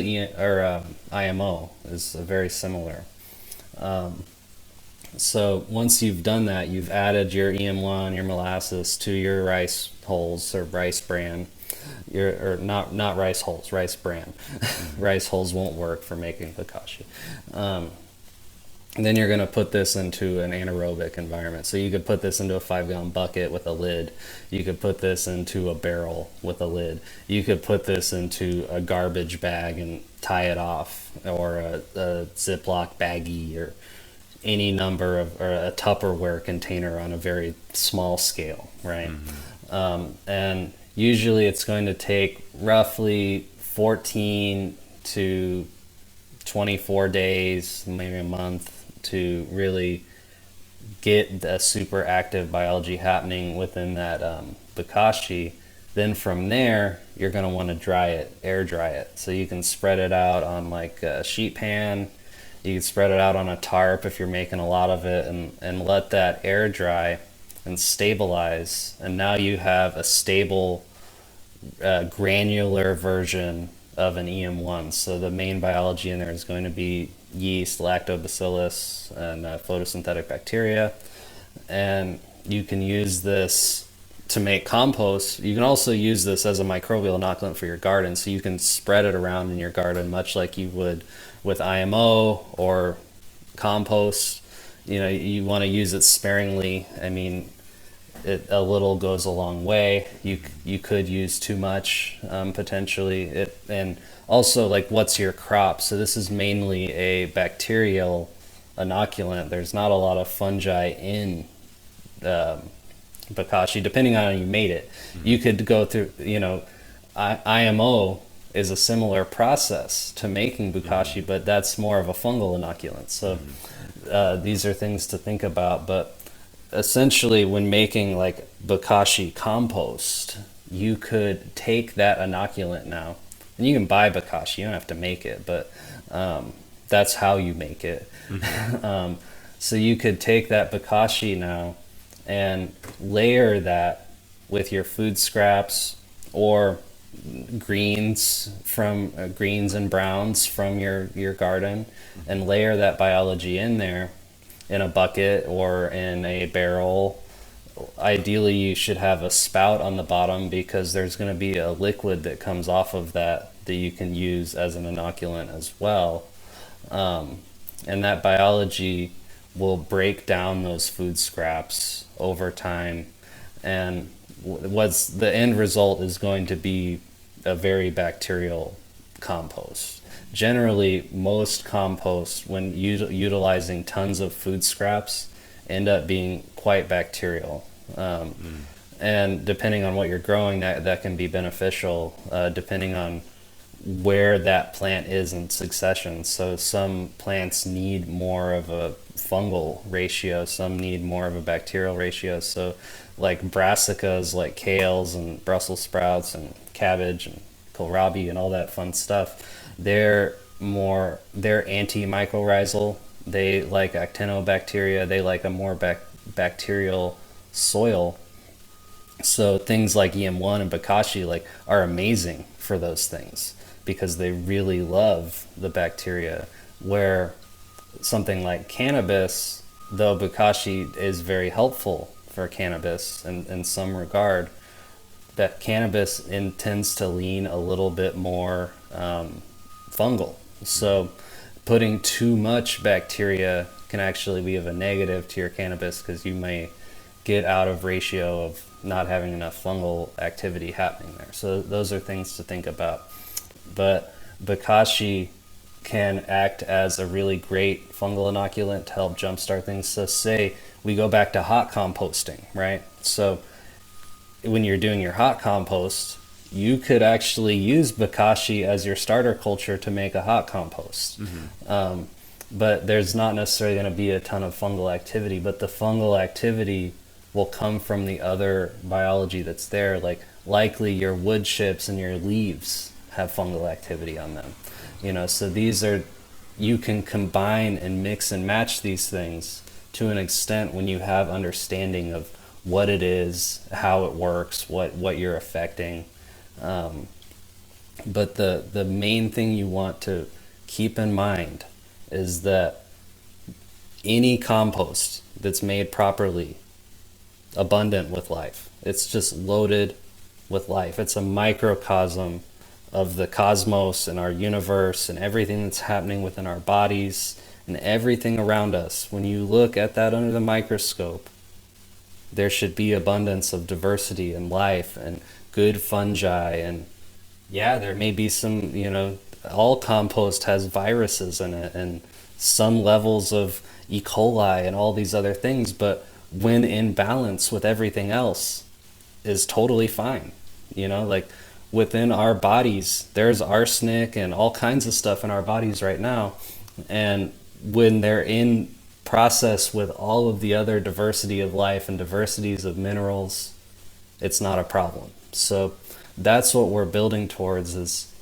IMO is very similar. So once you've done that, you've added your EM1, your molasses to your rice hulls or rice bran. Not rice hulls, rice bran. Rice hulls won't work for making Bokashi. And then you're going to put this into an anaerobic environment. So you could put this into a 5-gallon bucket with a lid. You could put this into a barrel with a lid. You could put this into a garbage bag and tie it off, or a Ziploc baggie, or any number of, or a Tupperware container on a very small scale, right? And usually it's going to take roughly 14 to 24 days, maybe a month, to really get a super active biology happening within that Bokashi. Then from there, you're going to want to dry it, air dry it. So you can spread it out on like a sheet pan. You can spread it out on a tarp if you're making a lot of it, and let that air dry and stabilize. And now you have a stable, granular version of an EM1. So the main biology in there is going to be yeast, lactobacillus, and photosynthetic bacteria. And you can use this to make compost. You can also use this as a microbial inoculant for your garden. So you can spread it around in your garden much like you would with IMO or compost. You know, you want to use it sparingly. I mean, a little goes a long way. You could use too much, potentially. And also, like, what's your crop? So this is mainly a bacterial inoculant. There's not a lot of fungi in Bokashi, depending on how you made it. You could go through, IMO is a similar process to making Bokashi, but that's more of a fungal inoculant. So these are things to think about. But essentially, when making like Bokashi compost, you could take that inoculant now, and you can buy Bokashi, you don't have to make it, but that's how you make it. So you could take that Bokashi now and layer that with your food scraps or greens and browns from your garden, and layer that biology in there in a bucket or in a barrel. Ideally, you should have a spout on the bottom, because there's going to be a liquid that comes off of that you can use as an inoculant as well. And that biology will break down those food scraps over time, and what's the end result is going to be a very bacterial compost. Generally, most compost, when utilizing tons of food scraps, end up being quite bacterial. And depending on what you're growing, that can be beneficial, depending on where that plant is in succession. So some plants need more of a fungal ratio, some need more of a bacterial ratio. So like brassicas, like kales and Brussels sprouts and cabbage and kohlrabi and all that fun stuff, they're antimycorrhizal. They like actinobacteria. They like a more bacterial soil. So things like EM1 and Bokashi are amazing for those things, because they really love the bacteria. Where something like cannabis, though Bokashi is very helpful for cannabis in some regard, that cannabis tends to lean a little bit more fungal. So putting too much bacteria can actually be of a negative to your cannabis, because you may get out of ratio of not having enough fungal activity happening there. So those are things to think about. But Bokashi can act as a really great fungal inoculant to help jumpstart things. So say we go back to hot composting, right? So when you're doing your hot compost, you could actually use Bokashi as your starter culture to make a hot compost. But there's not necessarily going to be a ton of fungal activity, but the fungal activity will come from the other biology that's there. Like likely your wood chips and your leaves have fungal activity on them. So these are, you can combine and mix and match these things to an extent when you have understanding of what it is, how it works, what you're affecting. But the main thing you want to keep in mind is that any compost that's made properly, abundant with life, it's just loaded with life. It's a microcosm of the cosmos and our universe and everything that's happening within our bodies and everything around us. When you look at that under the microscope, there should be abundance of diversity and life and good fungi. And yeah, there may be some, all compost has viruses in it and some levels of E. coli and all these other things, but when in balance with everything else is totally fine. Like within our bodies, there's arsenic and all kinds of stuff in our bodies right now. And when they're in process with all of the other diversity of life and diversities of minerals, it's not a problem. So that's what we're building towards, is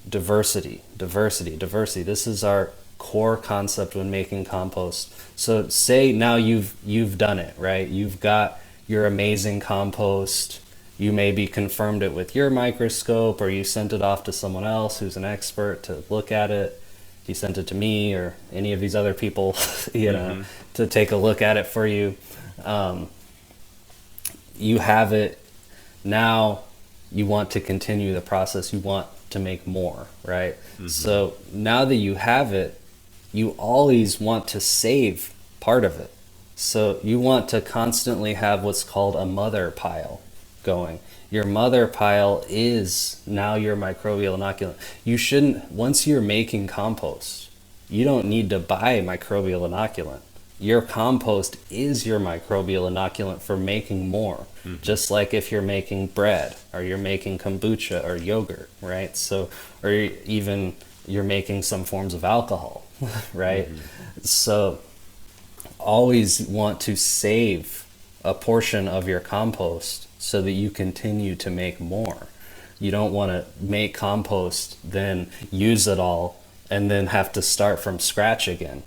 diversity. This is our core concept when making compost. So say now you've done it, right? You've got your amazing compost. You maybe confirmed it with your microscope, or you sent it off to someone else who's an expert to look at it. You sent it to me or any of these other people, to take a look at it for you. You have it. Now you want to continue the process. You want to make more, right? So now that you have it, you always want to save part of it. So you want to constantly have what's called a mother pile going. Your mother pile is now your microbial inoculant. You shouldn't, once you're making compost, you don't need to buy microbial inoculant. Your compost is your microbial inoculant for making more. Just like if you're making bread or you're making kombucha or yogurt, right? So, or even you're making some forms of alcohol, right? So always want to save a portion of your compost so that you continue to make more. You don't want to make compost, then use it all, and then have to start from scratch again.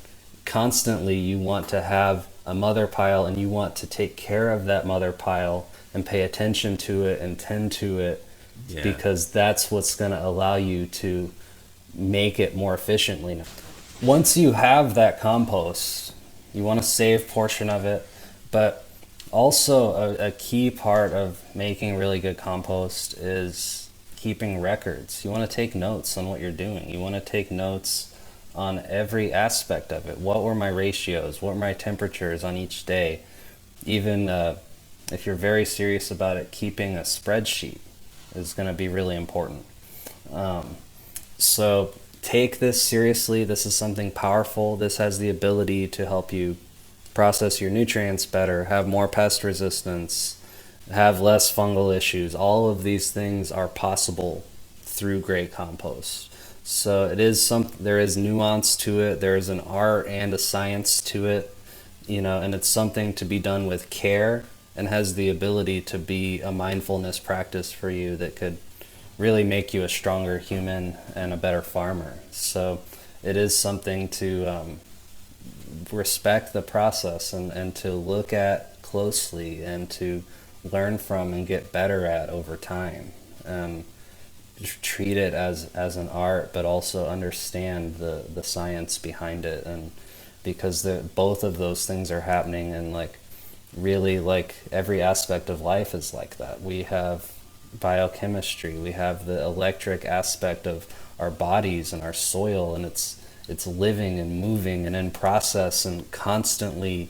Constantly, you want to have a mother pile, and you want to take care of that mother pile and pay attention to it and tend to it, because that's what's going to allow you to make it more efficiently. Once you have that compost, you want to save a portion of it, but also a key part of making really good compost is keeping records. You want to take notes on what you're doing. You want to take notes on every aspect of it. What were my ratios? What were my temperatures on each day? Even if you're very serious about it, keeping a spreadsheet is going to be really important. So take this seriously. This is something powerful. This has the ability to help you process your nutrients better, have more pest resistance, have less fungal issues. All of these things are possible through great compost. So there is nuance to it. There is an art and a science to it, and it's something to be done with care and has the ability to be a mindfulness practice for you that could really make you a stronger human and a better farmer. So it is something to respect the process and to look at closely and to learn from and get better at over time. Treat it as an art, but also understand the science behind it, and because both of those things are happening, and really every aspect of life is like that. We have biochemistry, we have the electric aspect of our bodies and our soil, and it's living and moving and in process and constantly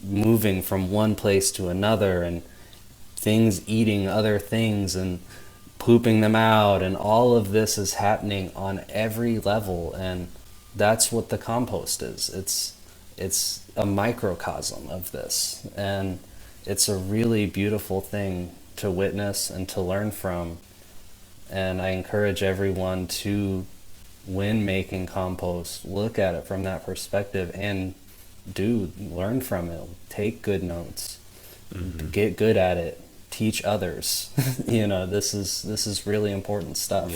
moving from one place to another, and things eating other things and pooping them out, and all of this is happening on every level, and that's what the compost is. It's a microcosm of this, and it's a really beautiful thing to witness and to learn from. And I encourage everyone to, when making compost, look at it from that perspective and do learn from it. Take good notes, get good at it, teach others. This is really important stuff.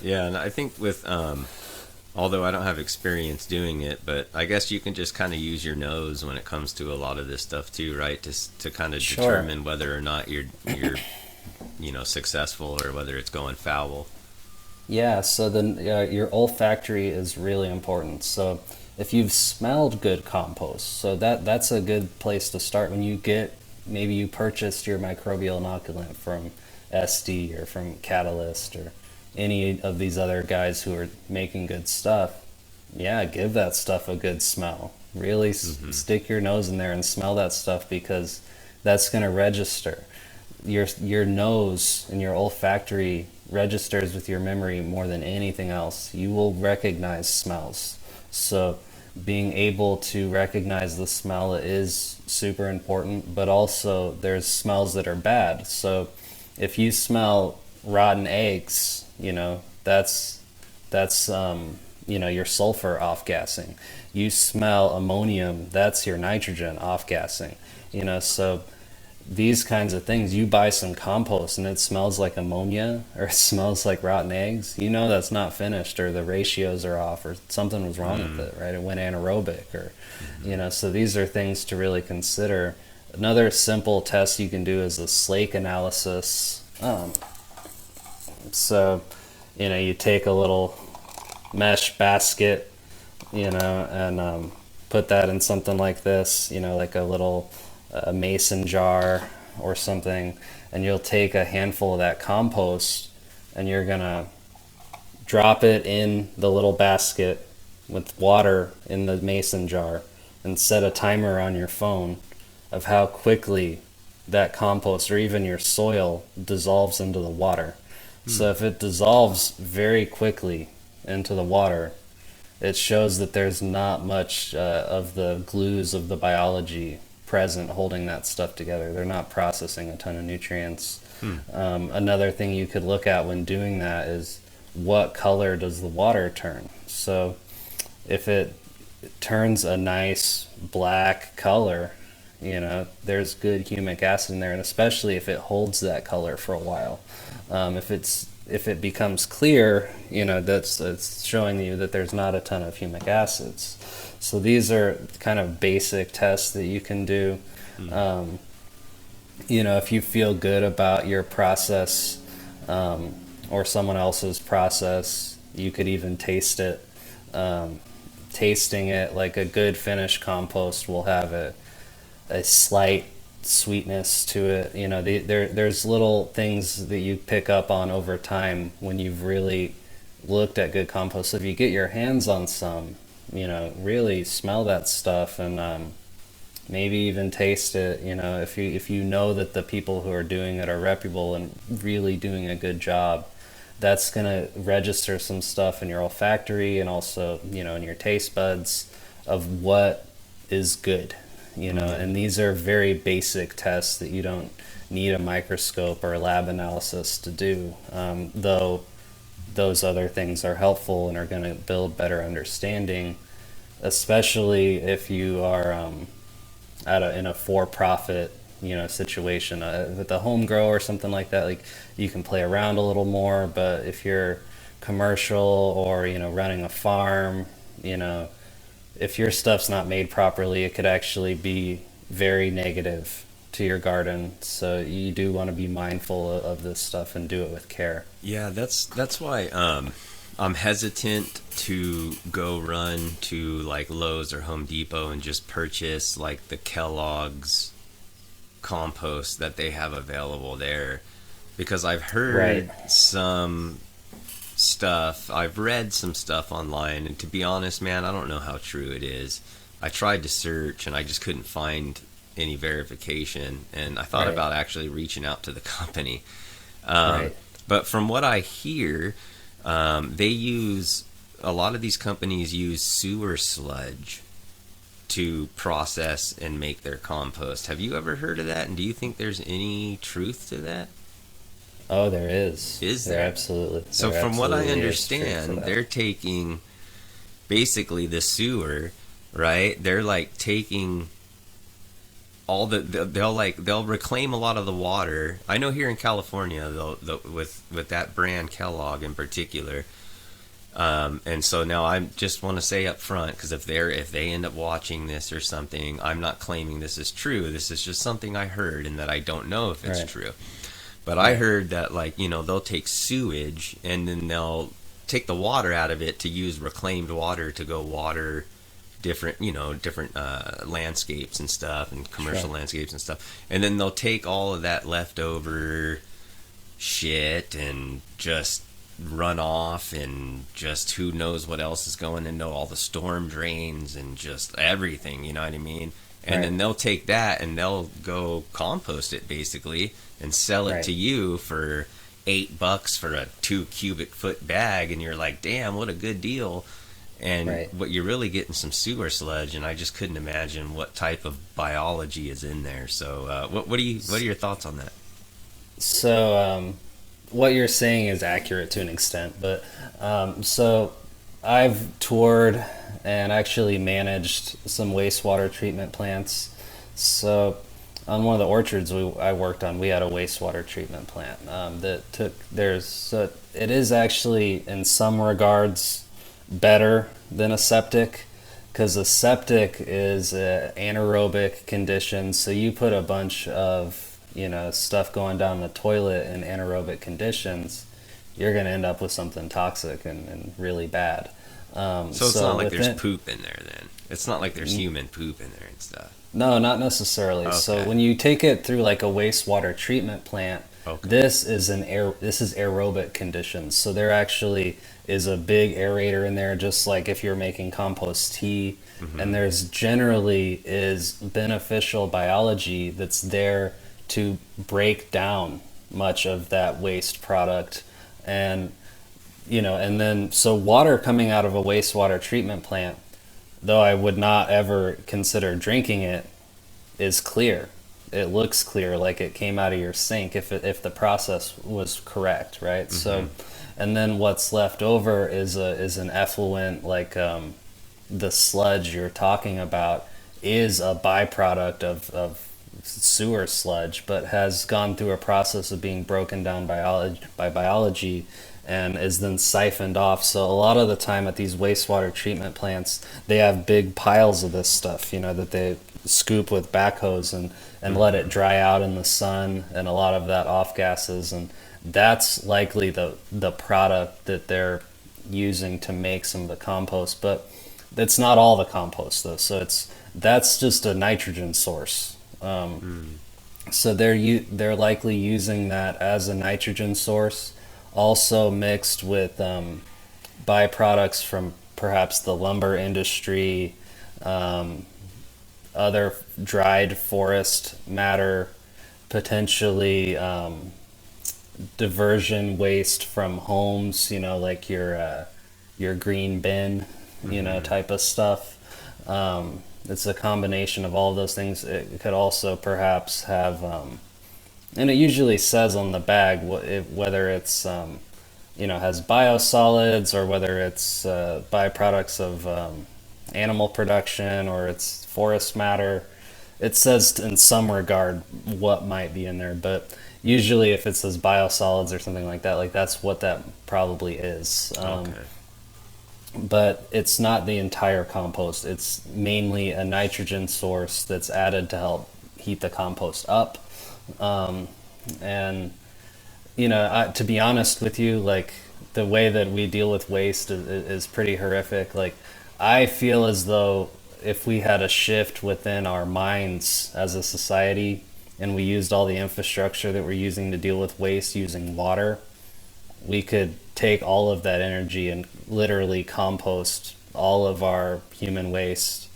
Yeah, and I think with although I don't have experience doing it, but I guess you can just kind of use your nose when it comes to a lot of this stuff too, right? To kind of determine whether or not you're successful or whether it's going foul. Yeah, so then your olfactory is really important. So if you've smelled good compost, so that's a good place to start. When maybe you purchased your microbial inoculant from SD or from Catalyst or any of these other guys who are making good stuff, give that stuff a good smell. Really stick your nose in there and smell that stuff, because that's going to register. Your nose and your olfactory registers with your memory more than anything else. You will recognize smells. So being able to recognize the smell is super important, but also there's smells that are bad. So if you smell rotten eggs, that's your sulfur off-gassing. You smell ammonium, that's your nitrogen off-gassing. So these kinds of things, you buy some compost and it smells like ammonia or it smells like rotten eggs, that's not finished, or the ratios are off, or something was wrong with it, right? It went anaerobic, or so these are things to really consider. Another simple test you can do is a slake analysis. So you take a little mesh basket, and put that in something like this, like a little mason jar or something, and you'll take a handful of that compost and you're gonna drop it in the little basket with water in the mason jar, and set a timer on your phone of how quickly that compost or even your soil dissolves into the water. So if it dissolves very quickly into the water, it shows that there's not much of the glues of the biology present holding that stuff together. They're not processing a ton of nutrients. Another thing you could look at when doing that is, what color does the water turn? So if it turns a nice black color, there's good humic acid in there, and especially if it holds that color for a while. If it becomes clear, it's showing you that there's not a ton of humic acids. So these are kind of basic tests that you can do. If you feel good about your process, or someone else's process, you could even taste it. Tasting it, like a good finished compost will have a slight sweetness to it. There's little things that you pick up on over time when you've really looked at good compost. So if you get your hands on some, really smell that stuff, and maybe even taste it. If you know that the people who are doing it are reputable and really doing a good job, that's going to register some stuff in your olfactory and also in your taste buds of what is good. And these are very basic tests that you don't need a microscope or a lab analysis to do, though those other things are helpful and are going to build better understanding, especially if you are in a for-profit situation. With a home grow or something like that, like, you can play around a little more. But if you're commercial or running a farm, if your stuff's not made properly, it could actually be very negative to your garden. So you do want to be mindful of this stuff and do it with care. Yeah, that's why I'm hesitant to go run to like Lowe's or Home Depot and just purchase like the Kellogg's compost that they have available there, because I've heard some stuff, I've read some stuff online, and to be honest, man, I don't know how true it is. I tried to search and I just couldn't find any verification, and I thought about actually reaching out to the company. Right. But from what I hear, they use a lot of these companies use sewer sludge to process and make their compost. Have you ever heard of that? And do you think there's any truth to that? Oh, there is. Is There there? absolutely. So there from what I absolutely is truth to understand, that. they're taking basically the sewer, right? They're like taking all they'll reclaim a lot of the water. I know here in California, they'll with that brand Kellogg in particular. And so now I just want to say up front, because if they end up watching this or something, I'm not claiming this is true. This is just something I heard and that I don't know if it's Right. true. But I heard that, like, they'll take sewage and then they'll take the water out of it to use reclaimed water to go water different landscapes and stuff, and commercial landscapes and stuff. And then they'll take all of that leftover shit and just run off, and just who knows what else is going into all the storm drains and just everything, you know what I mean? And then they'll take that and they'll go compost it basically and sell it to you for $8 for a 2 cubic foot bag, and you're like, damn, what a good deal. And what you're really getting some sewer sludge, and I just couldn't imagine what type of biology is in there. So what are your thoughts on that? So, what you're saying is accurate to an extent, but so I've toured and actually managed some wastewater treatment plants. So, on one of the orchards I worked on, we had a wastewater treatment plant it is actually in some regards better than a septic, because a septic is an anaerobic condition, so you put a bunch of stuff going down the toilet in anaerobic conditions, you're going to end up with something toxic and really bad. So it's not like there's poop in there then. It's not like there's human poop in there and stuff. No, not necessarily. Okay. So when you take it through like a wastewater treatment plant, this is aerobic conditions. So there actually is a big aerator in there, just like if you're making compost tea. Mm-hmm. And there's generally is beneficial biology that's there to break down much of that waste product. And and then so water coming out of a wastewater treatment plant, though I would not ever consider drinking it, is clear. It looks clear, like it came out of your sink if the process was correct, right? Mm-hmm. So, and then what's left over is an effluent, like the sludge you're talking about is a byproduct of sewer sludge, but has gone through a process of being broken down by biology and is then siphoned off. So a lot of the time at these wastewater treatment plants, they have big piles of this stuff, that they scoop with backhoes and let it dry out in the sun, and a lot of that off gases, and that's likely the product that they're using to make some of the compost. But that's not all the compost though, so that's just a nitrogen source. So they're likely using that as a nitrogen source, also mixed with byproducts from perhaps the lumber industry, other dried forest matter, potentially diversion waste from homes, like your green bin, type of stuff. It's a combination of all of those things. It could also perhaps have, and it usually says on the bag whether it's has biosolids or whether it's byproducts of animal production or it's forest matter. It says in some regard what might be in there, but usually if it says biosolids or something like that, like that's what that probably is. But it's not the entire compost. It's mainly a nitrogen source that's added to help heat the compost up. And to be honest with you, like the way that we deal with waste is pretty horrific. Like I feel as though if we had a shift within our minds as a society and we used all the infrastructure that we're using to deal with waste using water, we could take all of that energy and literally compost all of our human waste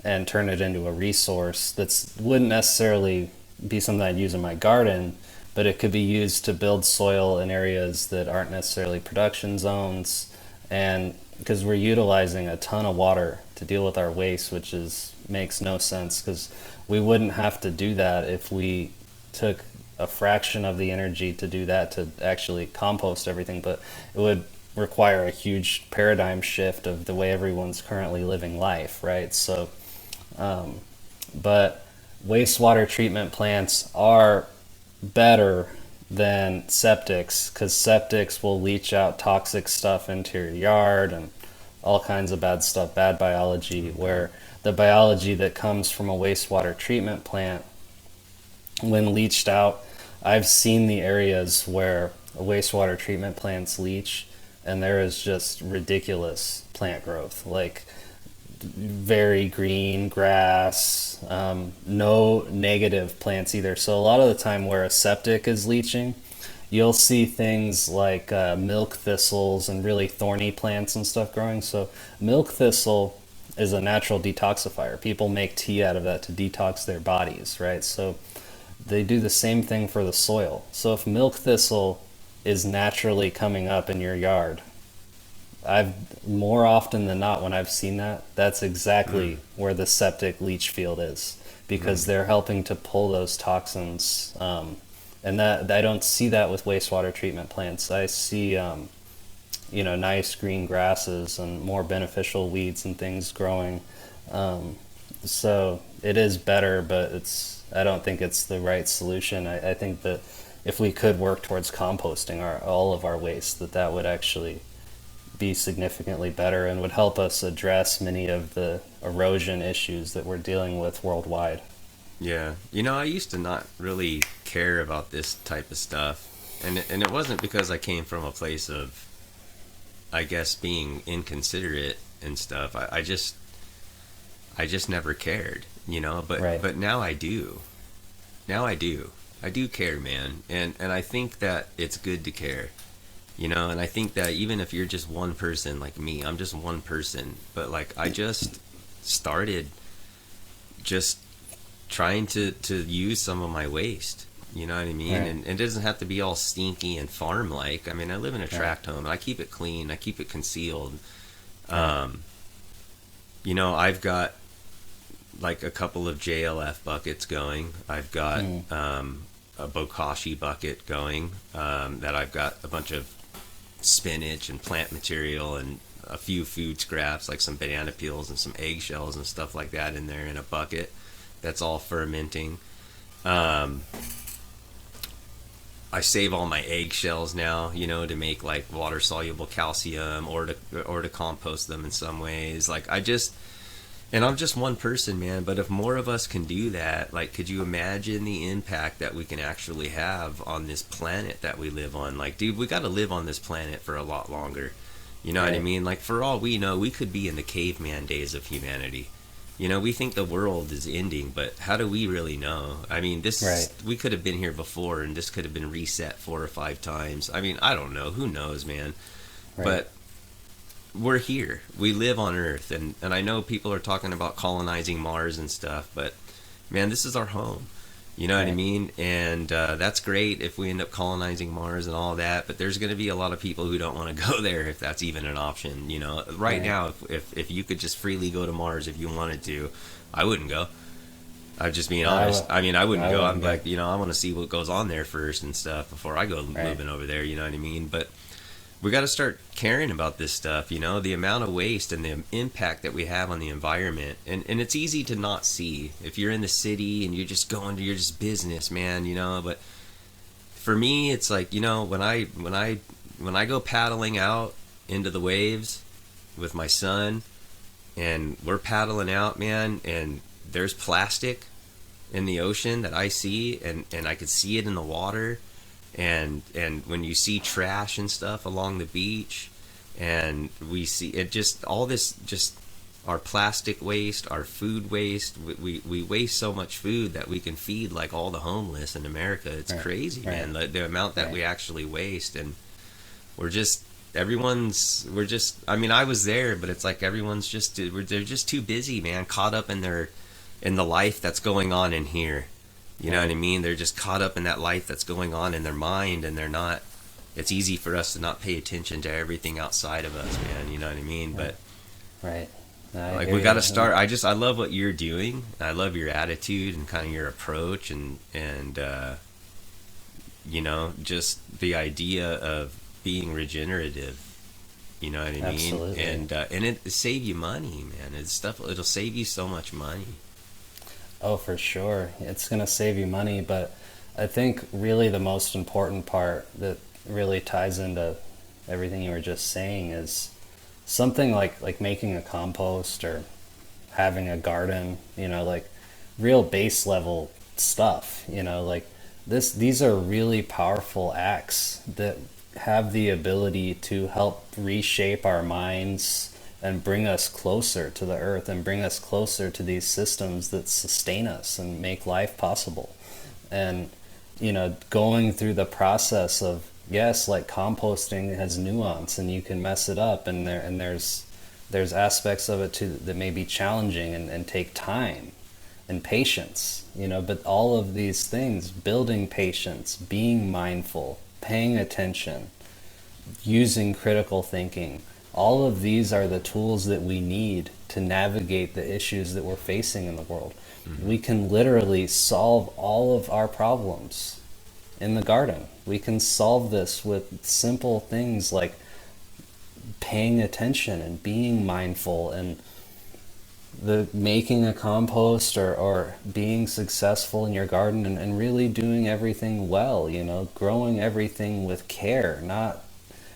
and turn it into a resource that wouldn't necessarily be something I'd use in my garden, but it could be used to build soil in areas that aren't necessarily production zones, and because we're utilizing a ton of water to deal with our waste, which makes no sense, because we wouldn't have to do that if we took a fraction of the energy to do that, to actually compost everything. But it would require a huge paradigm shift of the way everyone's currently living life, right? So but wastewater treatment plants are better than septics, because septics will leach out toxic stuff into your yard and all kinds of bad stuff, bad biology, where the biology that comes from a wastewater treatment plant, when leached out, I've seen the areas where wastewater treatment plants leach, and there is just ridiculous plant growth, like very green grass, no negative plants either. So a lot of the time where a septic is leaching, you'll see things like milk thistles and really thorny plants and stuff growing. So milk thistle is a natural detoxifier. People make tea out of that to detox their bodies, right? So they do the same thing for the soil. So if milk thistle is naturally coming up in your yard, I've more often than not, when I've seen that, that's exactly where the septic leach field is, because they're helping to pull those toxins. And that I don't see that with wastewater treatment plants. I see nice green grasses and more beneficial weeds and things growing. So it is better, but I don't think it's the right solution. I think that if we could work towards composting all of our waste, that would actually be significantly better and would help us address many of the erosion issues that we're dealing with worldwide. Yeah. I used to not really care about this type of stuff. And it wasn't because I came from a place of, I guess, being inconsiderate and stuff. I just never cared, but Right. But now I do. I do care, man. And I think that it's good to care. And I think that even if you're just one person like me, I'm just one person, but like I just started just trying to use some of my waste, you know what I mean? Right. And it doesn't have to be all stinky and farm-like. I mean, I live in a tract home, and I keep it clean, I keep it concealed. I've got like a couple of JLF buckets going. I've got a Bokashi bucket going, that I've got a bunch of spinach and plant material and a few food scraps like some banana peels and some eggshells and stuff like that in there in a bucket that's all fermenting. I save all my eggshells now, to make like water soluble calcium or to compost them in some ways. Like and I'm just one person, man, but if more of us can do that, like, could you imagine the impact that we can actually have on this planet that we live on? Like, dude, we got to live on this planet for a lot longer. You know what I mean? Like, for all we know, we could be in the caveman days of humanity. We think the world is ending, but how do we really know? I mean, we could have been here before, and this could have been reset 4 or 5 times. I mean, I don't know. Who knows, man? Right. But we're here. We live on Earth, and I know people are talking about colonizing Mars and stuff, but man, this is our home. You know what I mean? And that's great if we end up colonizing Mars and all that, but there's going to be a lot of people who don't want to go there if that's even an option. Right now, if you could just freely go to Mars if you wanted to, I wouldn't go. I'm just being honest. I wouldn't go. I'm like, I want to see what goes on there first and stuff before I go moving over there. You know what I mean? But we got to start caring about this stuff, the amount of waste and the impact that we have on the environment. And it's easy to not see if you're in the city and you're just going to your just business, man, but for me, it's like, when I go paddling out into the waves with my son and we're paddling out, man, and there's plastic in the ocean that I see and I could see it in the water. And when you see trash and stuff along the beach, and we see it, just all this, just our plastic waste, our food waste, we waste so much food that we can feed like all the homeless in America. It's crazy, man, the amount that we actually waste. And I mean, I was there, but it's like everyone's they're just too busy, man, caught up in the life that's going on in here. You know what I mean? They're just caught up in that life that's going on in their mind, and they're not. It's easy for us to not pay attention to everything outside of us, man. You know what I mean? But Right. like, we got to start. I love what you're doing. I love your attitude and kind of your approach, and you know, just the idea of being regenerative. You know what I mean? Absolutely. And it save you money, man. It'll save you so much money. Oh, for sure. It's going to save you money, but I think really the most important part that really ties into everything you were just saying is something like making a compost or having a garden, you know, like real base level stuff, you know, like these are really powerful acts that have the ability to help reshape our minds and bring us closer to the earth and bring us closer to these systems that sustain us and make life possible. And, you know, going through the process of, yes, like composting has nuance and you can mess it up, and there's aspects of it too that may be challenging and take time and patience, you know, but all of these things, building patience, being mindful, paying attention, using critical thinking, all of these are the tools that we need to navigate the issues that we're facing in the world. Mm-hmm. We can literally solve all of our problems in the garden. We can solve this with simple things like paying attention and being mindful, and the making a compost or being successful in your garden and really doing everything well, you know, growing everything with care, not,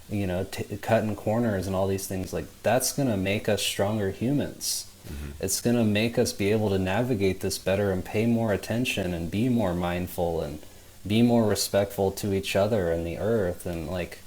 you know, cutting corners and all these things. Like, that's going to make us stronger humans. Mm-hmm. It's going to make us be able to navigate this better and pay more attention and be more mindful and be more respectful to each other and the earth. And like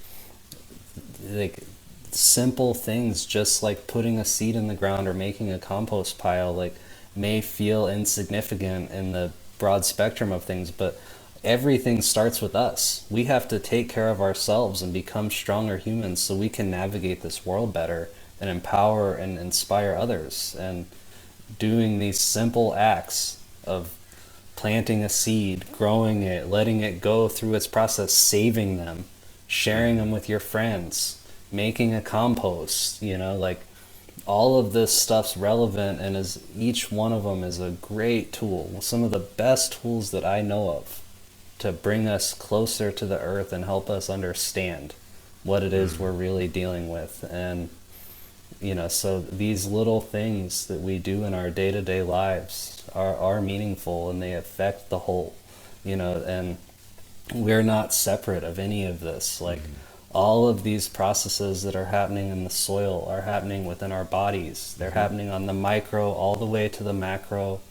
simple things, just like putting a seed in the ground or making a compost pile, like may feel insignificant in the broad spectrum of things, but everything starts with us. We have to take care of ourselves and become stronger humans so we can navigate this world better and empower and inspire others. And doing these simple acts of planting a seed, growing it, letting it go through its process, saving them, sharing them with your friends, making a compost, you know, like all of this stuff's relevant, and is each one of them is a great tool, some of the best tools that I know of to bring us closer to the earth and help us understand what it is we're really dealing with. And, you know, so these little things that we do in our day-to-day lives are meaningful, and they affect the whole, you know, and we're not separate of any of this. Like, all of these processes that are happening in the soil are happening within our bodies. They're happening on the micro all the way to the macro,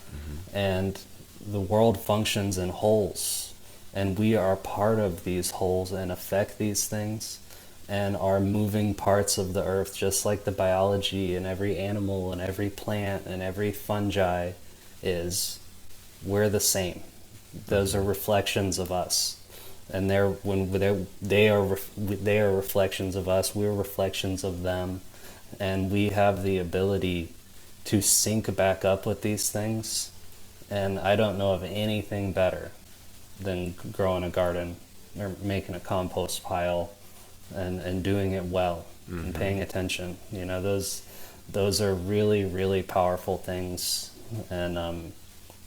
and the world functions in wholes, and we are part of these wholes and affect these things and are moving parts of the earth, just like the biology and every animal and every plant and every fungi is. We're the same. Those are reflections of us. And they are reflections of us. We're reflections of them, and we have the ability to sync back up with these things. And I don't know of anything better than growing a garden or making a compost pile and doing it well and paying attention. You know, those are really, really powerful things, and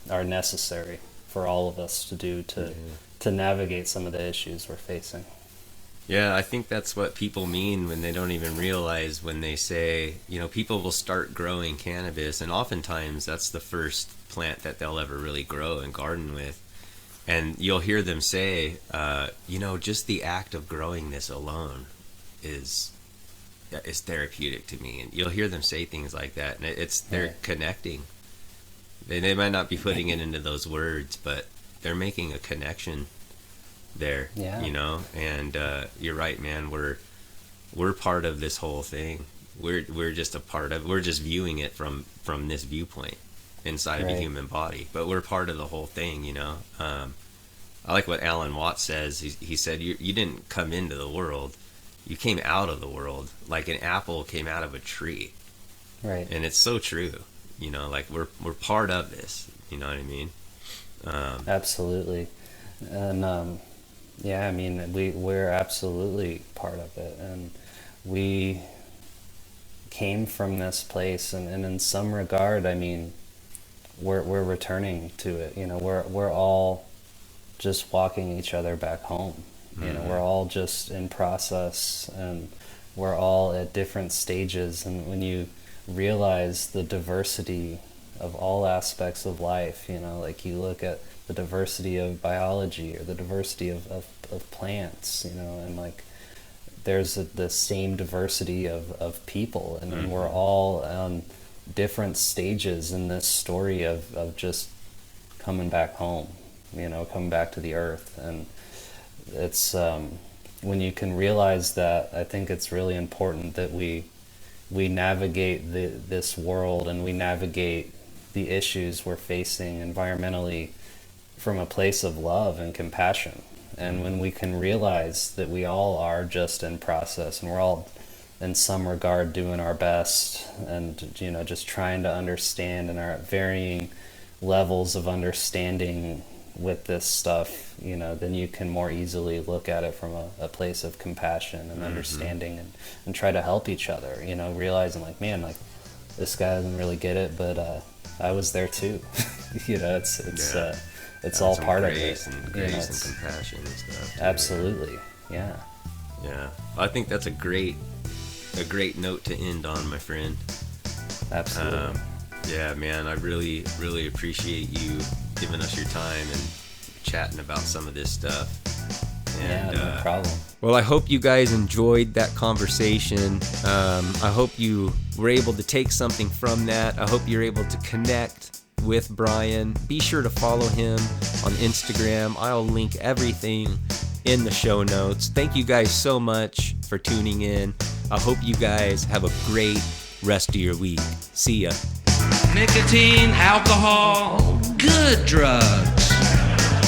are necessary for all of us to do to navigate some of the issues we're facing. Yeah, I think that's what people mean when they don't even realize, when they say, you know, people will start growing cannabis, and oftentimes that's the first plant that they'll ever really grow and garden with. And you'll hear them say, you know, just the act of growing this alone is therapeutic to me. And you'll hear them say things like that, and they're connecting. They might not be putting it into those words, but they're making a connection there, you know. And you're right, man. We're part of this whole thing. We're just a part of. We're just viewing it from this viewpoint inside of a human body, but we're part of the whole thing, you know. I like what Alan Watts says. He said, "You didn't come into the world; you came out of the world, like an apple came out of a tree." Right. And it's so true, you know. Like we're part of this. You know what I mean? Absolutely. And yeah, I mean, we're absolutely part of it, and we came from this place, and in some regard, I mean, we're returning to it. You know, we're all just walking each other back home. You know, we're all just in process, and we're all at different stages. And when you realize the diversity of all aspects of life, you know, like you look at the diversity of biology or the diversity of plants, you know, and like there's the same diversity of people, and we're all on different stages in this story of just coming back home, you know, coming back to the earth. And it's when you can realize that, I think it's really important that we navigate this world, and we navigate the issues we're facing environmentally from a place of love and compassion. And when we can realize that we all are just in process, and we're all in some regard doing our best, and you know, just trying to understand, and are at varying levels of understanding with this stuff, you know, then you can more easily look at it from a place of compassion and understanding, and try to help each other, you know, realizing like, man, like this guy doesn't really get it, but I was there too. You know, it's all part of it. And grace and compassion and stuff. Absolutely. Yeah. Yeah. I think that's a great note to end on, my friend. Absolutely. Yeah, man, I really, really appreciate you giving us your time and chatting about some of this stuff. And, yeah, no problem. Well, I hope you guys enjoyed that conversation. I hope you were able to take something from that. I hope you're able to connect with Brian. Be sure to follow him on Instagram. I'll link everything in the show notes. Thank you guys so much for tuning in. I hope you guys have a great rest of your week. See ya. Nicotine, alcohol, good drugs.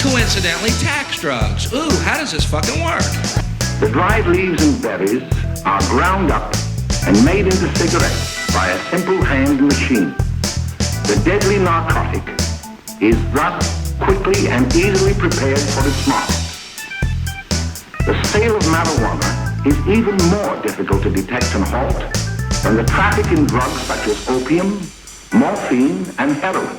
Coincidentally, tax drugs. Ooh, how does this fucking work? The dried leaves and berries are ground up and made into cigarettes by a simple hand machine. The deadly narcotic is thus quickly and easily prepared for its market. The sale of marijuana is even more difficult to detect and halt than the traffic in drugs such as opium, morphine, and heroin.